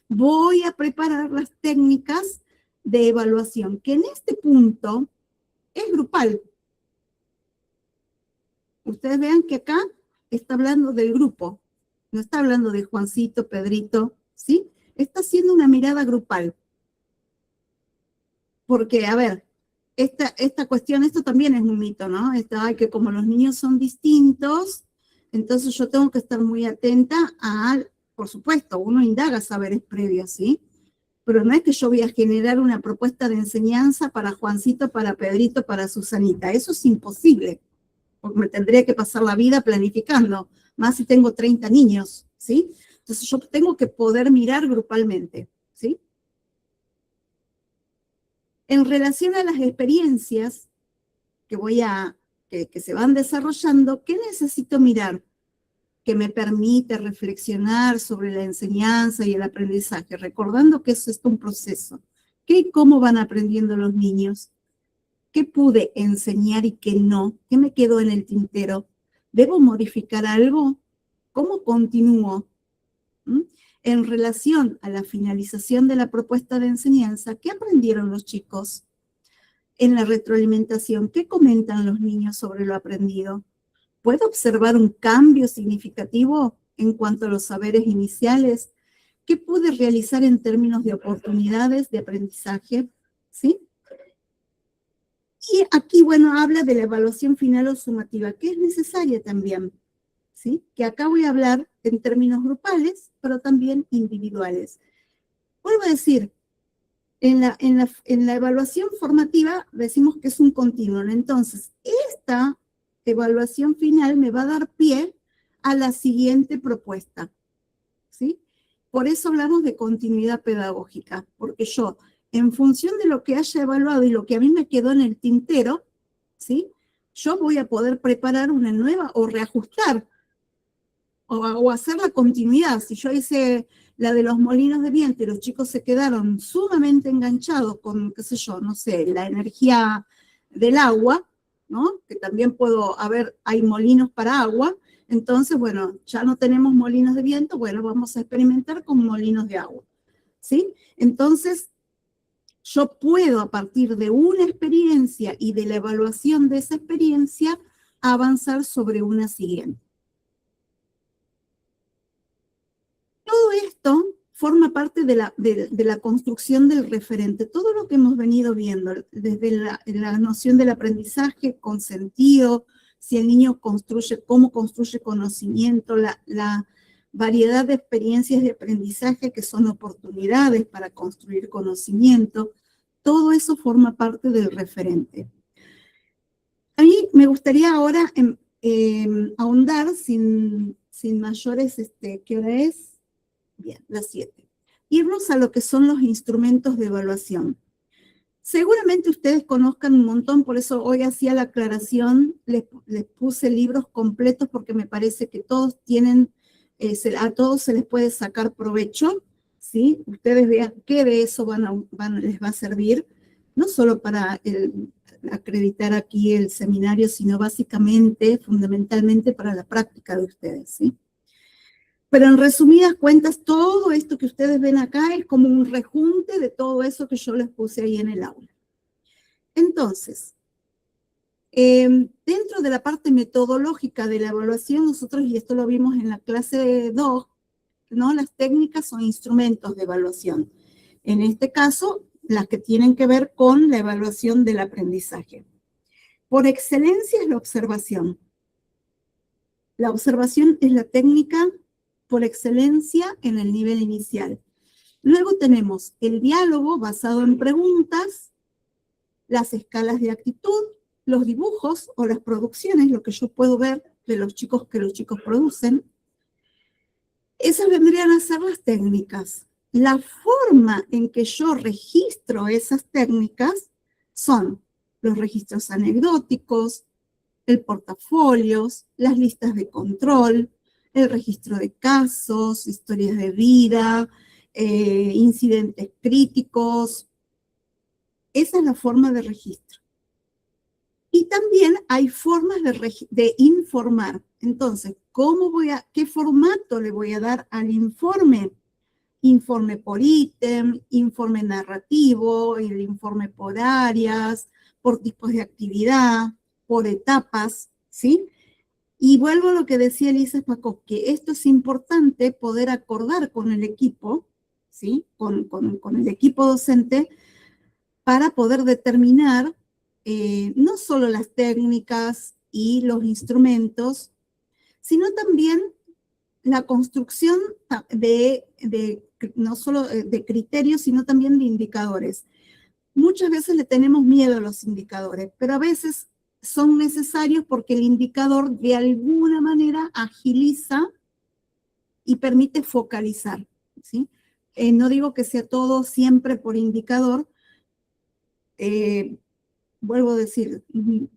voy a preparar las técnicas de evaluación, que en este punto es grupal. Ustedes vean que acá está hablando del grupo, no está hablando de Juancito, Pedrito, ¿sí? Está haciendo una mirada grupal. Porque, a ver, esta cuestión, esto también es un mito, ¿no? Que como los niños son distintos, entonces yo tengo que estar muy atenta por supuesto, uno indaga saberes previos, ¿sí? Pero no es que yo voy a generar una propuesta de enseñanza para Juancito, para Pedrito, para Susanita. Eso es imposible, porque me tendría que pasar la vida planificando, más si tengo 30 niños, ¿sí? Entonces yo tengo que poder mirar grupalmente, ¿sí? En relación a las experiencias que se van desarrollando, ¿qué necesito mirar? Que me permite reflexionar sobre la enseñanza y el aprendizaje, recordando que eso es un proceso. ¿Qué y cómo van aprendiendo los niños? ¿Qué pude enseñar y qué no? ¿Qué me quedó en el tintero? ¿Debo modificar algo? ¿Cómo continúo? En relación a la finalización de la propuesta de enseñanza, ¿qué aprendieron los chicos? En la retroalimentación, ¿qué comentan los niños sobre lo aprendido? ¿Puedo observar un cambio significativo en cuanto a los saberes iniciales? ¿Qué pude realizar en términos de oportunidades de aprendizaje? ¿Sí? Y aquí, bueno, habla de la evaluación final o sumativa, que es necesaria también, ¿sí? Que acá voy a hablar en términos grupales, pero también individuales. Vuelvo a decir, en la evaluación formativa decimos que es un continuo, entonces esta evaluación final me va a dar pie a la siguiente propuesta, ¿sí? Por eso hablamos de continuidad pedagógica, porque yo, en función de lo que haya evaluado y lo que a mí me quedó en el tintero, ¿sí? Yo voy a poder preparar una nueva o reajustar o hacer la continuidad. Si yo hice la de los molinos de viento y los chicos se quedaron sumamente enganchados con, qué sé yo, no sé, la energía del agua, ¿no? Que también hay molinos para agua. Entonces, bueno, ya no tenemos molinos de viento, bueno, vamos a experimentar con molinos de agua, ¿sí? Entonces, yo puedo, a partir de una experiencia y de la evaluación de esa experiencia, avanzar sobre una siguiente. Todo esto forma parte de la construcción del referente. Todo lo que hemos venido viendo, desde la noción del aprendizaje con sentido, si el niño construye, cómo construye conocimiento, la variedad de experiencias de aprendizaje que son oportunidades para construir conocimiento, todo eso forma parte del referente. A mí me gustaría ahora ahondar sin mayores, ¿qué hora es? Bien, las 7. Irnos a lo que son los instrumentos de evaluación. Seguramente ustedes conozcan un montón, por eso hoy hacía la aclaración, les puse libros completos porque me parece que todos tienen, a todos se les puede sacar provecho, ¿sí? Ustedes vean qué de eso les va a servir, no solo para acreditar aquí el seminario, sino básicamente, fundamentalmente para la práctica de ustedes, ¿sí? Pero en resumidas cuentas, todo esto que ustedes ven acá es como un rejunte de todo eso que yo les puse ahí en el aula. Entonces, dentro de la parte metodológica de la evaluación, nosotros, y esto lo vimos en la clase 2, ¿no? Las técnicas son instrumentos de evaluación. En este caso, las que tienen que ver con la evaluación del aprendizaje. Por excelencia es la observación. La observación es la técnica por excelencia en el nivel inicial. Luego tenemos el diálogo basado en preguntas, las escalas de actitud, los dibujos o las producciones, lo que yo puedo ver de los chicos que los chicos producen. Esas vendrían a ser las técnicas. La forma en que yo registro esas técnicas son los registros anecdóticos, el portafolio, las listas de control, el registro de casos, historias de vida, incidentes críticos. Esa es la forma de registro. Y también hay formas de informar. Entonces, ¿qué formato le voy a dar al informe? Informe por ítem, informe narrativo, el informe por áreas, por tipos de actividad, por etapas, ¿sí? Y vuelvo a lo que decía Elisa Spakov, que esto es importante poder acordar con el equipo, ¿sí? Con el equipo docente, para poder determinar no solo las técnicas y los instrumentos, sino también la construcción no solo de criterios, sino también de indicadores. Muchas veces le tenemos miedo a los indicadores, pero a veces son necesarios porque el indicador de alguna manera agiliza y permite focalizar, ¿sí? No digo que sea todo siempre por indicador, vuelvo a decir,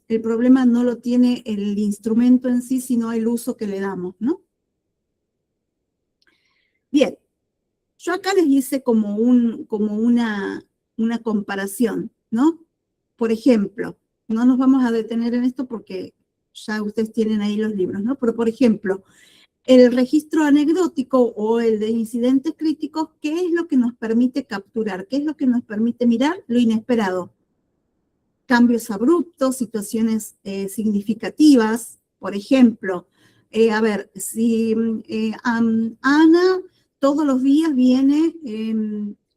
el problema no lo tiene el instrumento en sí, sino el uso que le damos, ¿no? Bien, yo acá les hice como una comparación, ¿no? Por ejemplo, no nos vamos a detener en esto porque ya ustedes tienen ahí los libros, ¿no? Pero, por ejemplo, el registro anecdótico o el de incidentes críticos, ¿qué es lo que nos permite capturar? ¿Qué es lo que nos permite mirar? Lo inesperado. Cambios abruptos, situaciones significativas. Por ejemplo, a ver, si Ana todos los días viene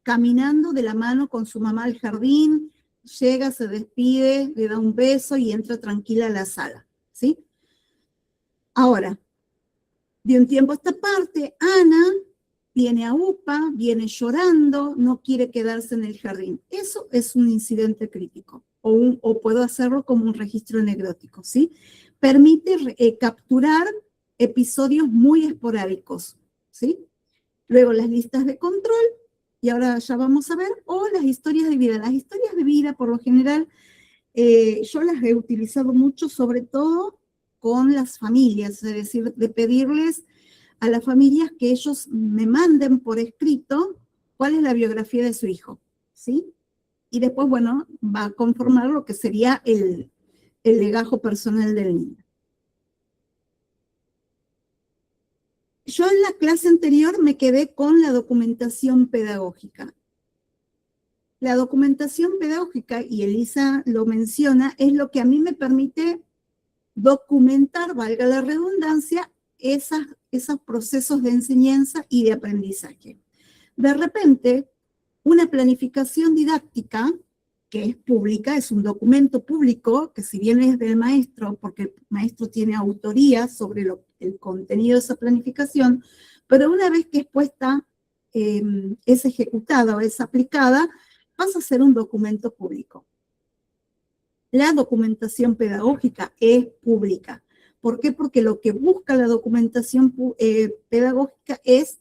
caminando de la mano con su mamá al jardín, llega, se despide, le da un beso y entra tranquila a la sala, ¿sí? Ahora, de un tiempo a esta parte, Ana viene a UPA, viene llorando, no quiere quedarse en el jardín. Eso es un incidente crítico, o puedo hacerlo como un registro anecdótico, ¿sí? Permite capturar episodios muy esporádicos, ¿sí? Luego las listas de control, y ahora ya vamos a ver, o las historias de vida. Las historias de vida, por lo general, yo las he utilizado mucho, sobre todo con las familias, es decir, de pedirles a las familias que ellos me manden por escrito cuál es la biografía de su hijo, ¿sí? Y después, bueno, va a conformar lo que sería el legajo personal del niño. Yo en la clase anterior me quedé con la documentación pedagógica. La documentación pedagógica, y Elisa lo menciona, es lo que a mí me permite documentar, valga la redundancia, esos procesos de enseñanza y de aprendizaje. De repente, una planificación didáctica, que es pública, es un documento público, que si bien es del maestro, porque el maestro tiene autoría sobre el contenido de esa planificación, pero una vez que es puesta, es ejecutada o es aplicada, pasa a ser un documento público. La documentación pedagógica es pública. ¿Por qué? Porque lo que busca la documentación pedagógica es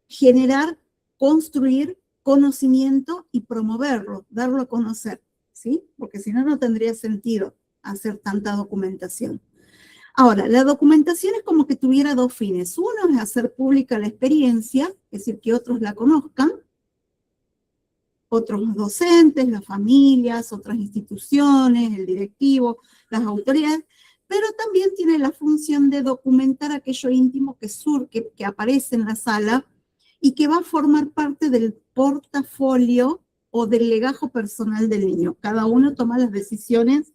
generar, construir conocimiento y promoverlo, darlo a conocer, ¿sí? Porque si no, no tendría sentido hacer tanta documentación. Ahora, la documentación es como que tuviera dos fines. Uno es hacer pública la experiencia, es decir, que otros la conozcan, otros docentes, las familias, otras instituciones, el directivo, las autoridades, pero también tiene la función de documentar aquello íntimo que aparece en la sala y que va a formar parte del portafolio o del legajo personal del niño. Cada uno toma las decisiones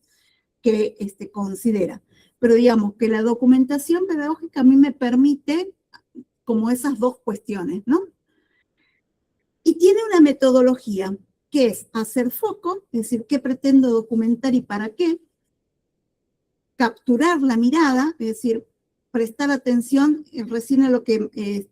que considera. Pero digamos que la documentación pedagógica a mí me permite como esas dos cuestiones, ¿no? Y tiene una metodología que es hacer foco, es decir, qué pretendo documentar y para qué, capturar la mirada, es decir, prestar atención, recién a lo que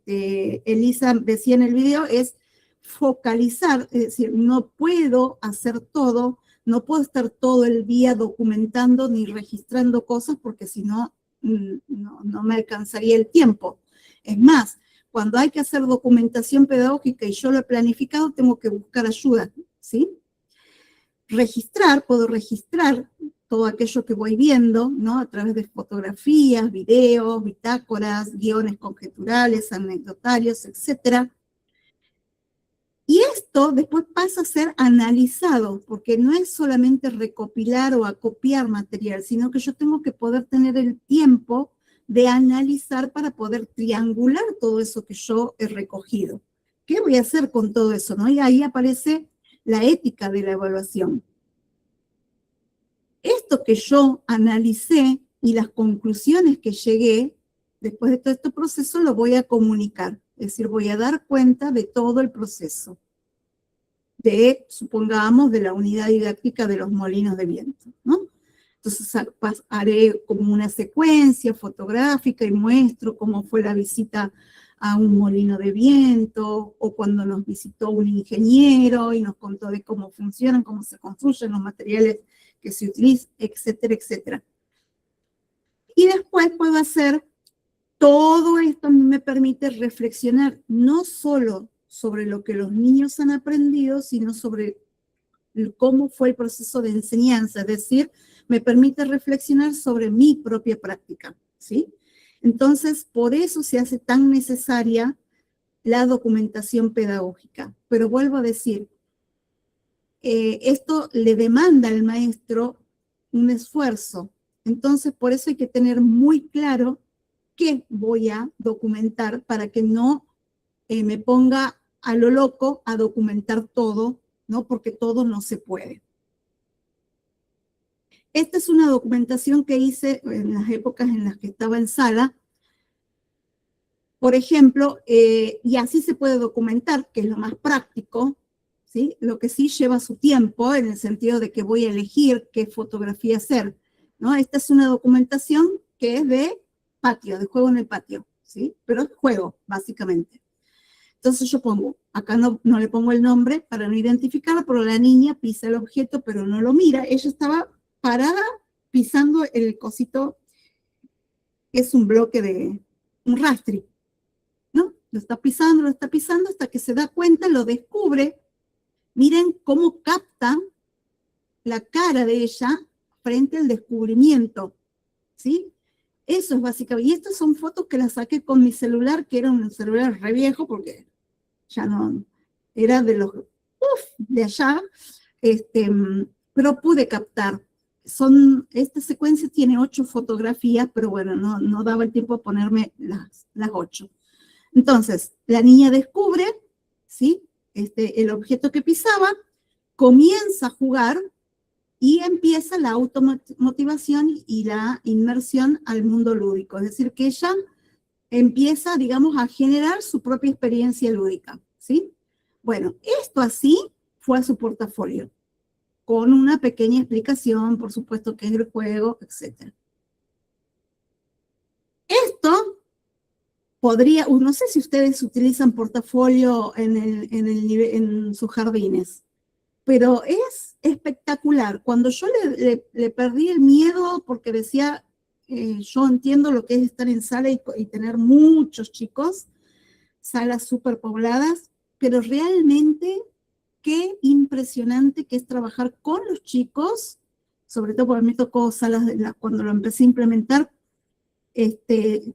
Elisa decía en el video, es focalizar, es decir, no puedo hacer todo, no puedo estar todo el día documentando ni registrando cosas porque si no, no me alcanzaría el tiempo. Es más, cuando hay que hacer documentación pedagógica y yo lo he planificado, tengo que buscar ayuda, ¿sí? Puedo registrar todo aquello que voy viendo, ¿no? A través de fotografías, videos, bitácoras, guiones conjeturales, anecdotarios, etc. Y esto después pasa a ser analizado, porque no es solamente recopilar o acopiar material, sino que yo tengo que poder tener el tiempo de analizar para poder triangular todo eso que yo he recogido. ¿Qué voy a hacer con todo eso, no? Y ahí aparece la ética de la evaluación. Esto que yo analicé y las conclusiones que llegué, después de todo este proceso, lo voy a comunicar. Es decir, voy a dar cuenta de todo el proceso. Supongamos, de la unidad didáctica de los molinos de viento, ¿no? Entonces haré como una secuencia fotográfica y muestro cómo fue la visita a un molino de viento, o cuando nos visitó un ingeniero y nos contó de cómo funcionan, cómo se construyen los materiales que se utilizan, etcétera, etcétera. Y después puedo hacer todo esto, me permite reflexionar no solo sobre lo que los niños han aprendido, sino sobre cómo fue el proceso de enseñanza, es decir, me permite reflexionar sobre mi propia práctica, ¿sí? Entonces, por eso se hace tan necesaria la documentación pedagógica. Pero vuelvo a decir, esto le demanda al maestro un esfuerzo. Entonces, por eso hay que tener muy claro qué voy a documentar para que no me ponga a lo loco a documentar todo, ¿no? Porque todo no se puede. Esta es una documentación que hice en las épocas en las que estaba en sala. Por ejemplo, y así se puede documentar, que es lo más práctico, ¿sí? Lo que sí lleva su tiempo, en el sentido de que voy a elegir qué fotografía hacer, ¿no? Esta es una documentación que es de patio, de juego en el patio, ¿sí? Pero es juego, básicamente. Entonces yo pongo, acá no le pongo el nombre para no identificarla, pero la niña pisa el objeto, pero no lo mira. Ella estaba parada pisando el cosito, que es un bloque de un rastri, ¿no? Lo está pisando hasta que se da cuenta, lo descubre. Miren cómo capta la cara de ella frente al descubrimiento, ¿sí? Eso es básicamente. Y estas son fotos que las saqué con mi celular, que era un celular re viejo, porque ya no, era de los, de allá, pero pude captar. Esta secuencia tiene 8 fotografías, pero bueno, no daba el tiempo a ponerme las 8. Entonces, la niña descubre, ¿sí? El objeto que pisaba, comienza a jugar y empieza la automotivación y la inmersión al mundo lúdico. Es decir, que ella empieza, digamos, a generar su propia experiencia lúdica, ¿sí? Bueno, esto así fue a su portafolio, con una pequeña explicación, por supuesto, qué es el juego, etc. Esto podría, no sé si ustedes utilizan portafolio en sus jardines, pero es espectacular. Cuando yo le perdí el miedo porque decía, yo entiendo lo que es estar en sala y tener muchos chicos, salas súper pobladas, pero realmente qué impresionante que es trabajar con los chicos, sobre todo porque me tocó salas cuando lo empecé a implementar,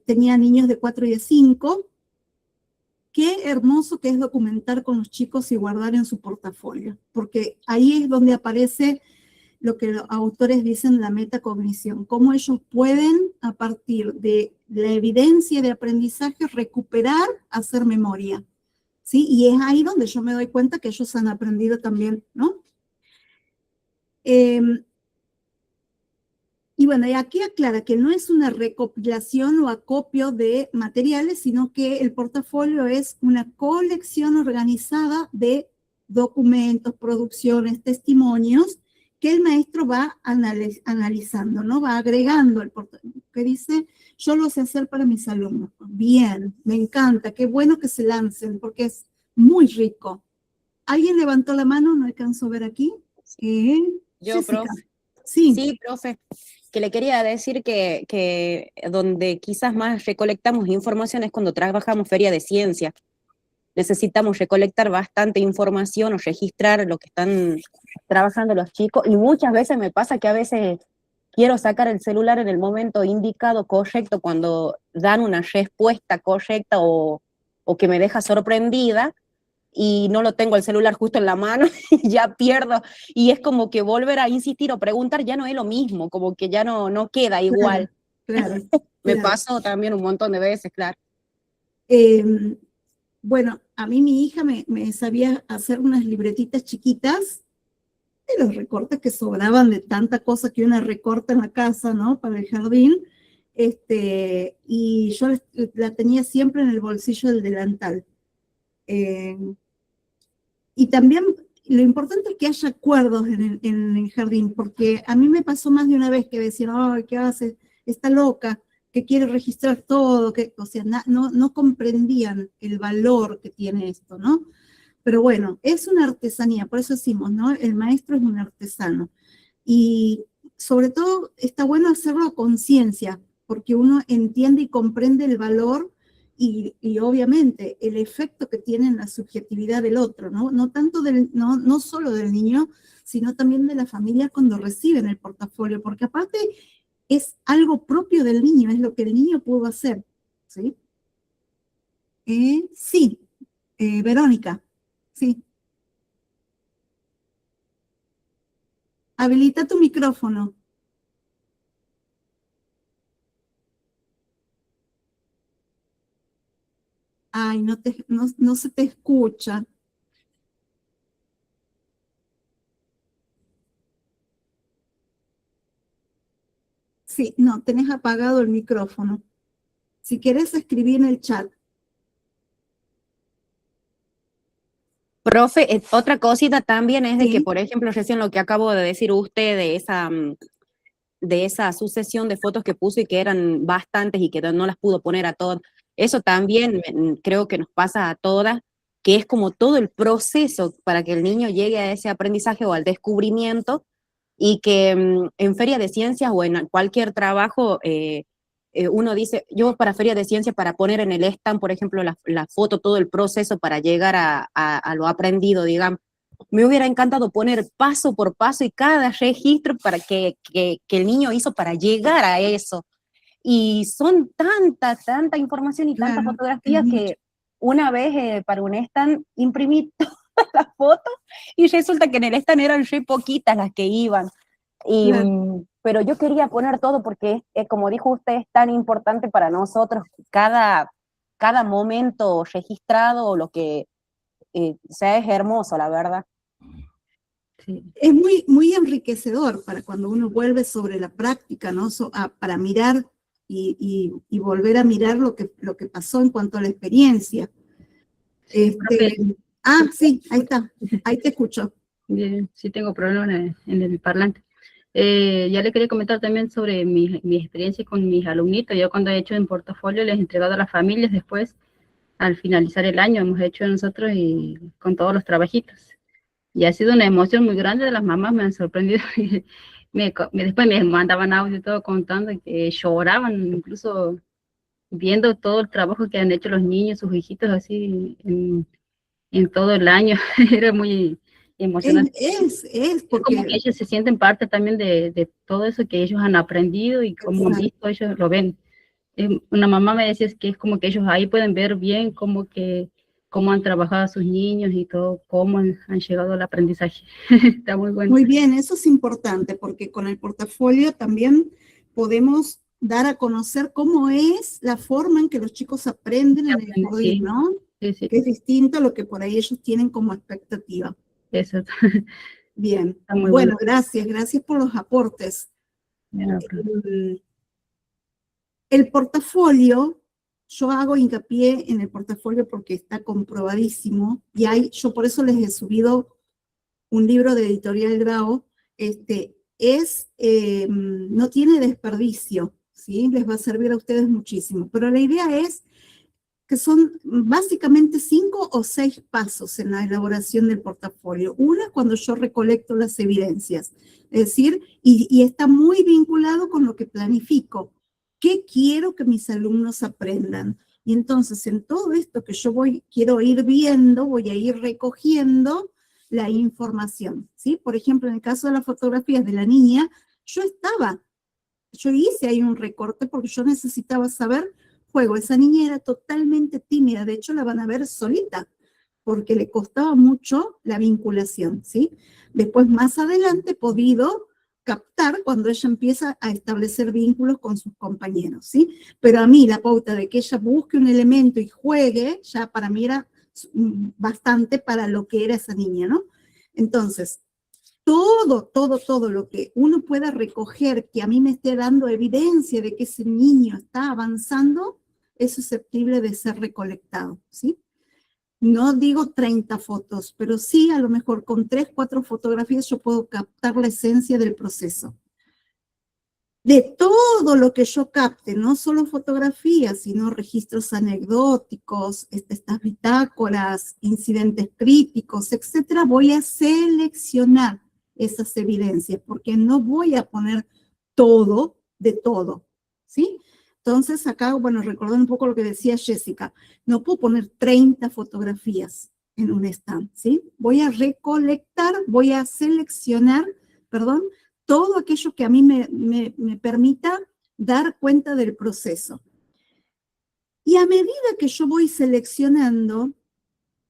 tenía niños de 4 y de 5. Qué hermoso que es documentar con los chicos y guardar en su portafolio, porque ahí es donde aparece lo que los autores dicen la metacognición, cómo ellos pueden, a partir de la evidencia de aprendizaje, recuperar, hacer memoria, ¿sí? Y es ahí donde yo me doy cuenta que ellos han aprendido también, ¿no? Y bueno, y aquí aclara que no es una recopilación o acopio de materiales, sino que el portafolio es una colección organizada de documentos, producciones, testimonios, que el maestro va analizando, ¿no? Va agregando el portafolio, que dice, yo lo sé hacer para mis alumnos. Bien, me encanta, qué bueno que se lancen, porque es muy rico. ¿Alguien levantó la mano? No alcanzo a ver aquí. Yo, Jessica. profe. Sí. Sí, profe, que le quería decir que donde quizás más recolectamos información es cuando trabajamos feria de ciencia. Necesitamos recolectar bastante información o registrar lo que están trabajando los chicos, y muchas veces me pasa que a veces quiero sacar el celular en el momento indicado, correcto, cuando dan una respuesta correcta o que me deja sorprendida, y no lo tengo el celular justo en la mano y ya pierdo, y es como que volver a insistir o preguntar ya no es lo mismo, como que ya no queda igual. Claro. Me pasó también un montón de veces, claro. Bueno, a mí mi hija me sabía hacer unas libretitas chiquitas de los recortes que sobraban de tanta cosa que una recorta en la casa, ¿no? Para el jardín, y yo la tenía siempre en el bolsillo del delantal. Y también lo importante es que haya acuerdos en el jardín, porque a mí me pasó más de una vez que decían, ay, ¿qué hace? Está loca, que quiere registrar todo, o sea, no comprendían el valor que tiene esto, ¿no? Pero bueno, es una artesanía, por eso decimos, ¿no? El maestro es un artesano. Y sobre todo está bueno hacerlo a conciencia, porque uno entiende y comprende el valor y obviamente el efecto que tiene en la subjetividad del otro, ¿no? No tanto no solo del niño, sino también de la familia cuando reciben el portafolio, porque aparte es algo propio del niño, es lo que el niño pudo hacer, ¿sí? Sí, Verónica, sí. Habilita tu micrófono. Ay, no se te escucha. Sí, no, tenés apagado el micrófono. Si quieres escribir en el chat. Profe, otra cosita también es de Sí. que, por ejemplo, recién lo que acabo de decir usted de esa sucesión de fotos que puso y que eran bastantes y que no las pudo poner a todas, eso también creo que nos pasa a todas, que es como todo el proceso para que el niño llegue a ese aprendizaje o al descubrimiento, y que en feria de ciencias o en cualquier trabajo uno dice, yo para feria de ciencias, para poner en el stand, por ejemplo, la foto, todo el proceso para llegar a lo aprendido, digamos, me hubiera encantado poner paso por paso y cada registro para que el niño hizo para llegar a eso. Y son tanta información y tantas Claro, fotografías es que una vez para un stand imprimí todas las fotos y resulta que en el stand eran re poquitas las que iban. Y, claro. pero yo quería poner todo porque, como dijo usted, es tan importante para nosotros cada momento registrado o lo que sea, es hermoso, la verdad. Sí. Es muy enriquecedor para cuando uno vuelve sobre la práctica, ¿no? Para mirar y volver a mirar lo que pasó en cuanto a la experiencia. Sí, ahí está, ahí te escucho. Bien, sí tengo problemas en el parlante. Ya le quería comentar también sobre mi experiencia con mis alumnitos. Yo cuando he hecho en portafolio les he entregado a las familias después, al finalizar el año, hemos hecho nosotros y con todos los trabajitos. Y ha sido una emoción muy grande de las mamás, me han sorprendido. Después me mandaban audio y todo contando que lloraban, incluso viendo todo el trabajo que han hecho los niños, sus hijitos así en todo el año. Era muy emocionante. Es Como que porque ellos se sienten parte también de todo eso que ellos han aprendido y como han visto, ellos lo ven. Una mamá me decía que es como que ellos ahí pueden ver bien cómo han trabajado a sus niños y todo, cómo han llegado al aprendizaje. Está muy bueno. muy bien, eso es importante porque con el portafolio también podemos dar a conocer cómo es la forma en que los chicos aprenden en el CODIR, Sí, ¿no? sí, sí. Que es distinto a lo que por ahí ellos tienen como expectativa. Eso. Bien, Está muy bueno, gracias por los aportes. bueno. El portafolio, yo hago hincapié en el portafolio porque está comprobadísimo y yo por eso les he subido un libro de Editorial Grao, no tiene desperdicio, ¿sí? Les va a servir a ustedes muchísimo, pero la idea es que son básicamente 5 o 6 pasos en la elaboración del portafolio. Una, cuando yo recolecto las evidencias, es decir, y está muy vinculado con lo que planifico. ¿Qué quiero que mis alumnos aprendan? Y entonces, en todo esto que yo quiero ir viendo, voy a ir recogiendo la información, ¿sí? Por ejemplo, en el caso de las fotografías de la niña, yo hice ahí un recorte porque yo necesitaba saber juego. Esa niña era totalmente tímida, de hecho la van a ver solita, porque le costaba mucho la vinculación, ¿sí? Después, más adelante, he podido captar cuando ella empieza a establecer vínculos con sus compañeros, ¿sí? Pero a mí la pauta de que ella busque un elemento y juegue, ya para mí era bastante para lo que era esa niña, ¿no? Entonces, todo lo que uno pueda recoger que a mí me esté dando evidencia de que ese niño está avanzando es susceptible de ser recolectado, ¿sí? No digo 30 fotos, pero sí a lo mejor con 3, 4 fotografías yo puedo captar la esencia del proceso. De todo lo que yo capte, no solo fotografías, sino registros anecdóticos, estas bitácoras, incidentes críticos, etcétera, voy a seleccionar esas evidencias, porque no voy a poner todo de todo, ¿sí? Entonces acá, bueno, recordando un poco lo que decía Jessica, no puedo poner 30 fotografías en un stand, ¿sí? Voy a recolectar, voy a seleccionar, perdón, todo aquello que a mí me permita dar cuenta del proceso. Y a medida que yo voy seleccionando,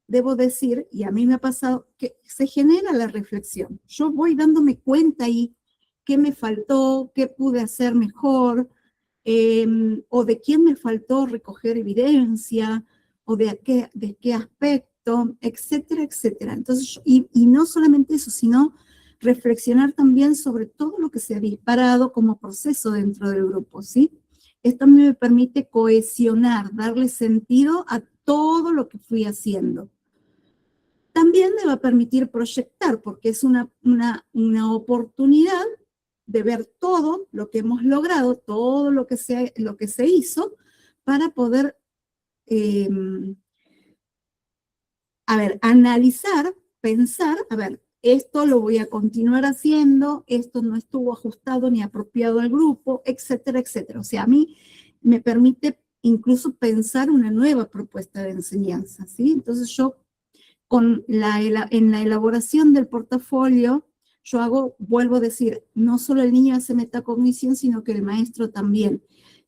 debo decir, y a mí me ha pasado, que se genera la reflexión. Yo voy dándome cuenta ahí qué me faltó, qué pude hacer mejor, o de quién me faltó recoger evidencia, o de qué aspecto, etcétera, etcétera. Entonces, y no solamente eso, sino reflexionar también sobre todo lo que se ha disparado como proceso dentro del grupo, ¿sí? Esto a mí me permite cohesionar, darle sentido a todo lo que fui haciendo. También me va a permitir proyectar, porque es una oportunidad de ver todo lo que hemos logrado, todo lo que se hizo, para poder, analizar, pensar, esto lo voy a continuar haciendo, esto no estuvo ajustado ni apropiado al grupo, etcétera, etcétera. O sea, a mí me permite incluso pensar una nueva propuesta de enseñanza, ¿sí? Entonces yo, en la elaboración del portafolio, yo vuelvo a decir, no solo el niño hace metacognición, sino que el maestro también.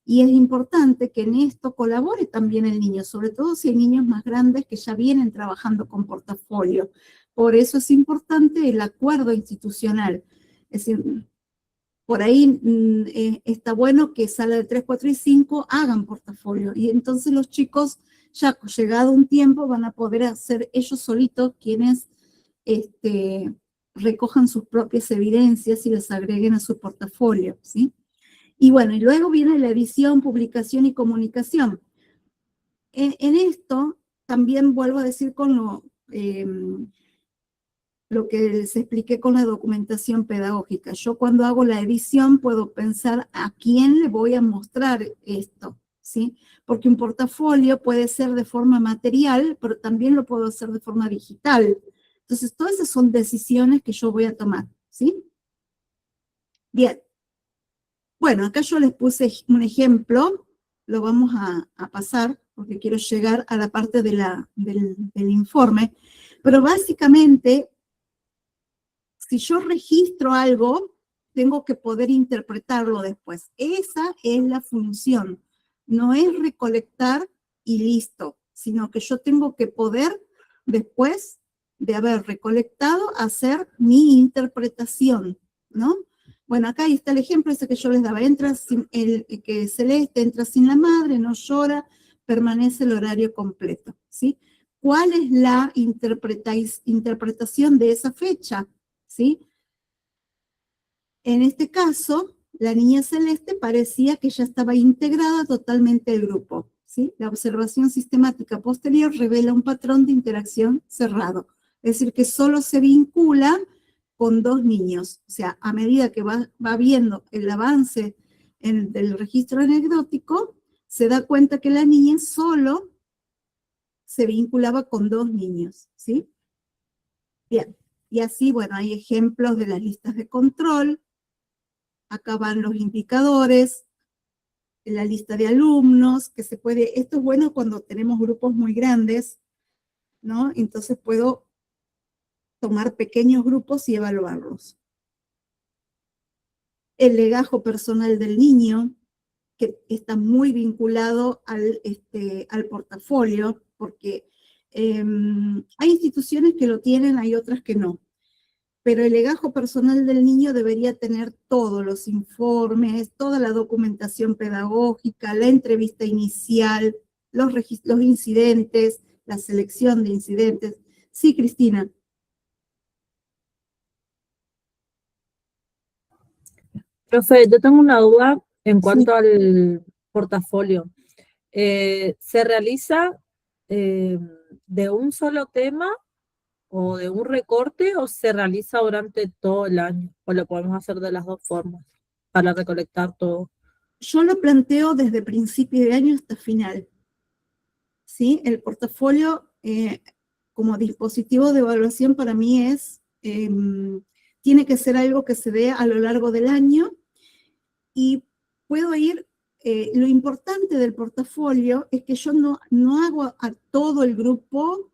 Y es importante que en esto colabore también el niño, sobre todo si hay niños más grandes que ya vienen trabajando con portafolio. Por eso es importante el acuerdo institucional. Es decir, por ahí está bueno que sala de 3, 4 y 5 hagan portafolio. Y entonces los chicos, ya llegado un tiempo, van a poder hacer ellos solitos quienes recojan sus propias evidencias y las agreguen a su portafolio, ¿sí? Y bueno, y luego viene la edición, publicación y comunicación. En esto también vuelvo a decir con lo que les expliqué con la documentación pedagógica. Yo cuando hago la edición puedo pensar a quién le voy a mostrar esto, ¿sí? Porque un portafolio puede ser de forma material, pero también lo puedo hacer de forma digital. Entonces, todas esas son decisiones que yo voy a tomar, ¿sí? Bien. Bueno, acá yo les puse un ejemplo, lo vamos a pasar, porque quiero llegar a la parte del informe, pero básicamente, si yo registro algo, tengo que poder interpretarlo después. Esa es la función. No es recolectar y listo, sino que yo tengo que poder, después de haber recolectado, hacer mi interpretación, ¿no? Bueno, acá está el ejemplo ese que yo les daba. Que Celeste entra sin la madre, no llora, permanece el horario completo, ¿sí? ¿Cuál es la interpretación de esa fecha? ¿Sí? En este caso, la niña Celeste parecía que ya estaba integrada totalmente al grupo, ¿sí? La observación sistemática posterior revela un patrón de interacción cerrado, es decir, que solo se vincula con 2 niños. O sea, a medida que va viendo el avance del registro anecdótico, se da cuenta que la niña solo se vinculaba con 2 niños, ¿sí? Bien. Y así, bueno, hay ejemplos de las listas de control. Acá van los indicadores, la lista de alumnos, que se puede, esto es bueno cuando tenemos grupos muy grandes, ¿no? Entonces puedo tomar pequeños grupos y evaluarlos. El legajo personal del niño, que está muy vinculado al portafolio, porque hay instituciones que lo tienen, hay otras que no. Pero el legajo personal del niño debería tener todos los informes, toda la documentación pedagógica, la entrevista inicial, los incidentes, la selección de incidentes. Sí, Cristina. Profe, yo tengo una duda en cuanto Sí. al portafolio. ¿Se realiza de un solo tema o de un recorte o se realiza durante todo el año? ¿O lo podemos hacer de las 2 formas para recolectar todo? Yo lo planteo desde principio de año hasta final. ¿Sí? El portafolio como dispositivo de evaluación para mí tiene que ser algo que se dé a lo largo del año y puedo ir lo importante del portafolio es que yo no hago a todo el grupo,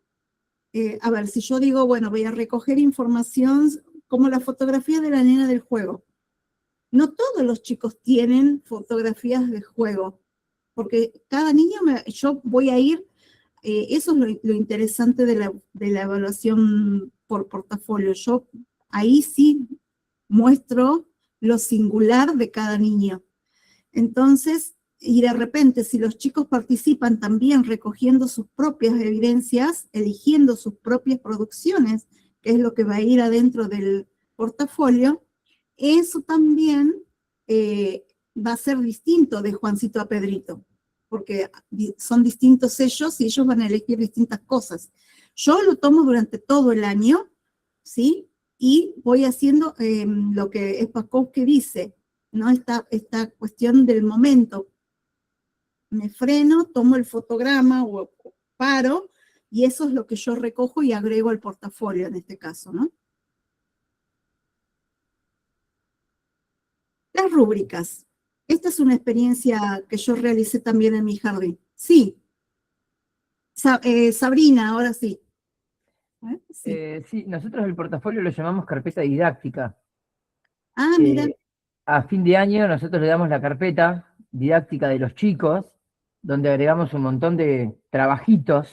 a ver, si yo digo, bueno, voy a recoger información como la fotografía de la nena del juego. No todos los chicos tienen fotografías de juego, porque cada niño, yo voy a ir, eso es lo interesante de la evaluación por portafolio. Yo ahí sí muestro lo singular de cada niño. Entonces, y de repente, si los chicos participan también recogiendo sus propias evidencias, eligiendo sus propias producciones, que es lo que va a ir adentro del portafolio, eso también va a ser distinto de Juancito a Pedrito, porque son distintos ellos y ellos van a elegir distintas cosas. Yo lo tomo durante todo el año, ¿sí? Y voy haciendo lo que Spakowski dice, ¿no? Esta cuestión del momento. Me freno, tomo el fotograma o paro, y eso es lo que yo recojo y agrego al portafolio en este caso, ¿no? Las rúbricas. Esta es una experiencia que yo realicé también en mi jardín. Sí. Sabrina, ahora sí. Sí. Sí, nosotros el portafolio lo llamamos carpeta didáctica. Ah, mira. A fin de año nosotros le damos la carpeta didáctica de los chicos, donde agregamos un montón de trabajitos,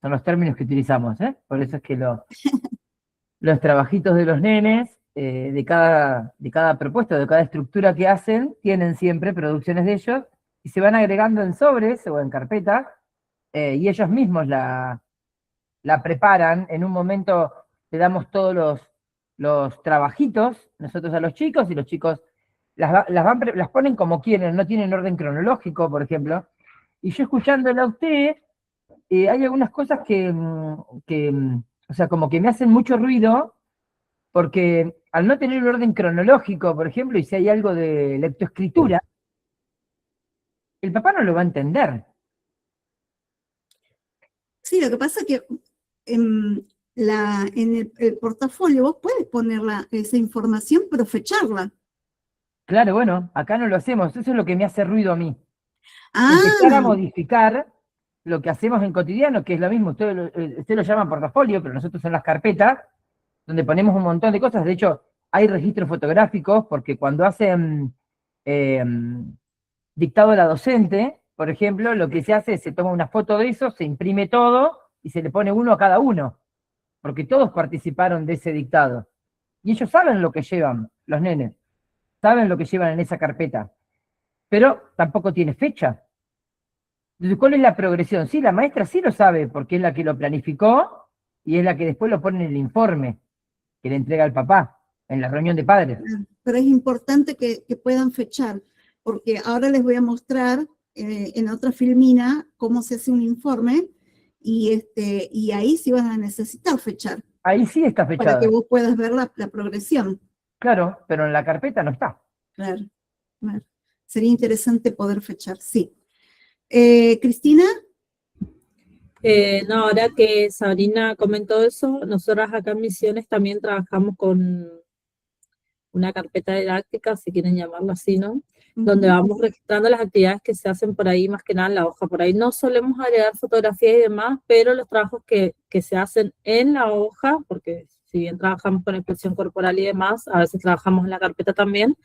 son los términos que utilizamos, ¿eh? Por eso es que los trabajitos de los nenes, de cada propuesta, de cada estructura que hacen, tienen siempre producciones de ellos, y se van agregando en sobres o en carpetas, y ellos mismos la preparan. En un momento le damos todos los trabajitos, nosotros a los chicos, y los chicos las ponen como quieren, no tienen orden cronológico, por ejemplo. Y yo escuchándola a usted, hay algunas cosas o sea, como que me hacen mucho ruido, porque al no tener un orden cronológico, por ejemplo, y si hay algo de lectoescritura, el papá no lo va a entender. Sí, lo que pasa es que en el portafolio vos puedes poner esa información, pero fecharla. Claro, bueno, acá no lo hacemos, eso es lo que me hace ruido a mí. Ah, Empezar a modificar lo que hacemos en cotidiano, que es lo mismo, usted lo llama portafolio, pero nosotros son las carpetas, donde ponemos un montón de cosas. De hecho, hay registros fotográficos, porque cuando hacen dictado a la docente, por ejemplo, lo que se hace es se toma una foto de eso, se imprime todo, y se le pone uno a cada uno, porque todos participaron de ese dictado. Y ellos saben lo que llevan, los nenes, saben lo que llevan en esa carpeta, pero tampoco tiene fecha. Entonces, ¿cuál es la progresión? Sí, la maestra sí lo sabe, porque es la que lo planificó, y es la que después lo pone en el informe, que le entrega al papá, en la reunión de padres. pero es importante que puedan fechar, porque ahora les voy a mostrar en otra filmina cómo se hace un informe, y ahí sí van a necesitar fechar. Ahí sí está Para fechado. que vos puedas ver la progresión. Claro, pero en la carpeta no está. Claro. Sería interesante poder fechar, sí. Cristina. No, ahora que Sabrina comentó eso, nosotras acá en Misiones también trabajamos con una carpeta didáctica, si quieren llamarlo así, ¿no? Donde vamos registrando las actividades que se hacen por ahí, más que nada en la hoja. Por ahí no solemos agregar fotografías y demás, pero los trabajos que se hacen en la hoja, porque si bien trabajamos con expresión corporal y demás, a veces trabajamos en la carpeta también.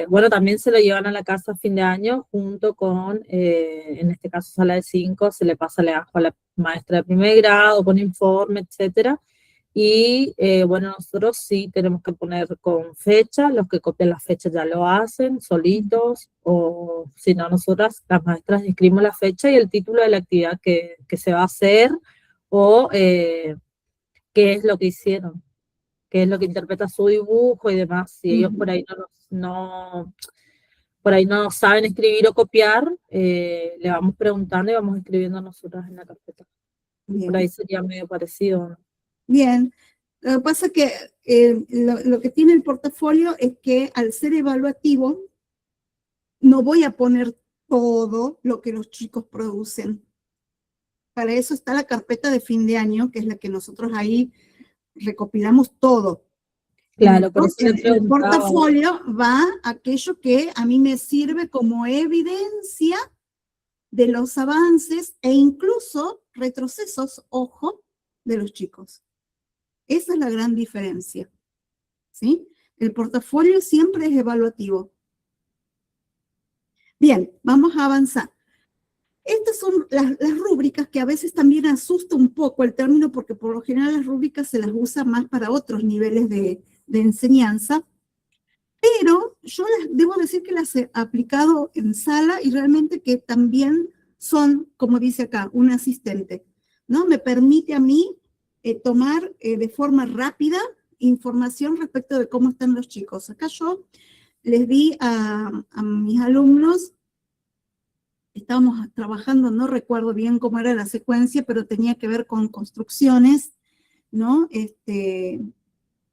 Bueno, también se lo llevan a la casa a fin de año, junto con, en este caso, sala de 5, se le pasa a la maestra de primer grado, con informe, etcétera. Y bueno, nosotros sí tenemos que poner con fecha, los que copian las fechas ya lo hacen solitos, o si no, nosotras, las maestras, escribimos la fecha y el título de la actividad que se va a hacer, o qué es lo que hicieron, qué es lo que interpreta su dibujo y demás. Si ellos por ahí por ahí no saben escribir o copiar, le vamos preguntando y vamos escribiendo nosotras en la carpeta. Bien. Por ahí sería medio parecido, ¿no? Bien, lo que pasa es que lo que tiene el portafolio es que al ser evaluativo no voy a poner todo lo que los chicos producen. Para eso está la carpeta de fin de año, que es la que nosotros ahí recopilamos todo. Claro, por eso le El preguntaba. portafolio va a aquello que a mí me sirve como evidencia de los avances e incluso retrocesos, ojo, de los chicos. Esa es la gran diferencia, ¿sí? El portafolio siempre es evaluativo. Bien, vamos a avanzar. Estas son las rúbricas, que a veces también asusta un poco el término, porque por lo general las rúbricas se las usa más para otros niveles de enseñanza, pero yo debo decir que las he aplicado en sala y realmente que también son, como dice acá, un asistente, ¿no? Me permite a mí tomar de forma rápida información respecto de cómo están los chicos. Acá yo les di a mis alumnos, estábamos trabajando, no recuerdo bien cómo era la secuencia, pero tenía que ver con construcciones, ¿no?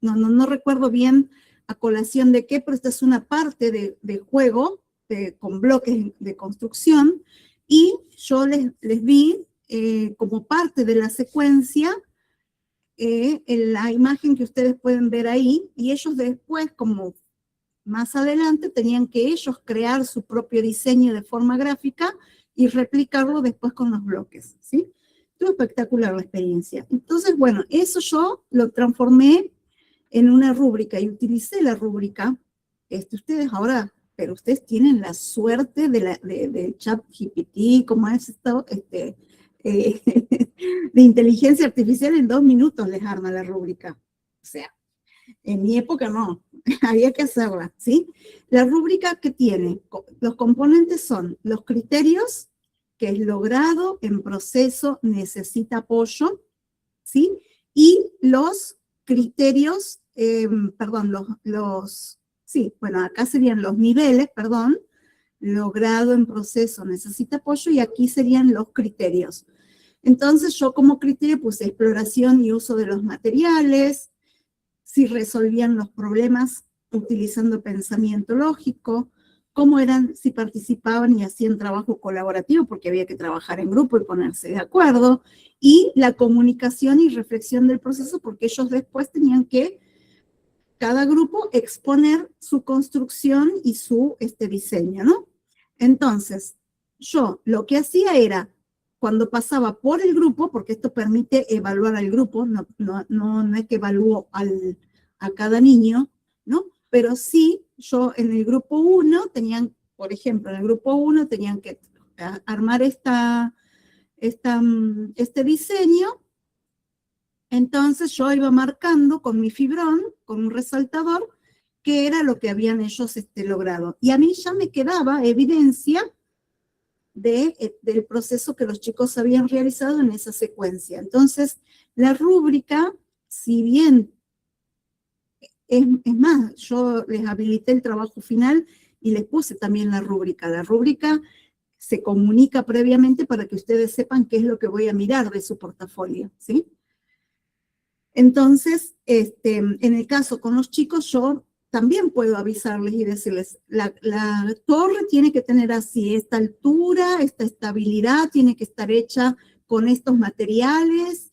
No recuerdo bien a colación de qué, pero esta es una parte de juego con bloques de construcción, y yo les vi como parte de la secuencia en la imagen que ustedes pueden ver ahí, y ellos después, como más adelante, tenían que ellos crear su propio diseño de forma gráfica y replicarlo después con los bloques, ¿sí? Estuvo espectacular la experiencia. Entonces, bueno, eso yo lo transformé en una rúbrica y utilicé la rúbrica. Ustedes ahora, pero ustedes tienen la suerte de ChatGPT, como es esto, de inteligencia artificial, en 2 minutos les arma la rúbrica. O sea, en mi época no, había que hacerla, ¿sí? La rúbrica que tiene, los componentes son los criterios, que es logrado, en proceso, necesita apoyo, ¿sí? Y los criterios, sí, bueno, acá serían los niveles, perdón, logrado, en proceso, necesita apoyo, y aquí serían los criterios. Entonces yo como criterio puse exploración y uso de los materiales, si resolvían los problemas utilizando pensamiento lógico, cómo eran, si participaban y hacían trabajo colaborativo, porque había que trabajar en grupo y ponerse de acuerdo, y la comunicación y reflexión del proceso, porque ellos después tenían que, cada grupo, exponer su construcción y su diseño, ¿no? Entonces, yo lo que hacía era, cuando pasaba por el grupo, porque esto permite evaluar al grupo, no es que evalúo a cada niño, ¿no? Pero sí, yo en el grupo 1 tenían, por ejemplo, en el grupo 1 tenían que armar este diseño. Entonces yo iba marcando con mi fibrón, con un resaltador, qué era lo que habían ellos logrado. Y a mí ya me quedaba evidencia del proceso que los chicos habían realizado en esa secuencia. Entonces, la rúbrica, si bien, es más, yo les habilité el trabajo final y les puse también la rúbrica. La rúbrica se comunica previamente para que ustedes sepan qué es lo que voy a mirar de su portafolio, ¿sí? Entonces, en el caso con los chicos, yo también puedo avisarles y decirles, la torre tiene que tener así, esta altura, esta estabilidad, tiene que estar hecha con estos materiales,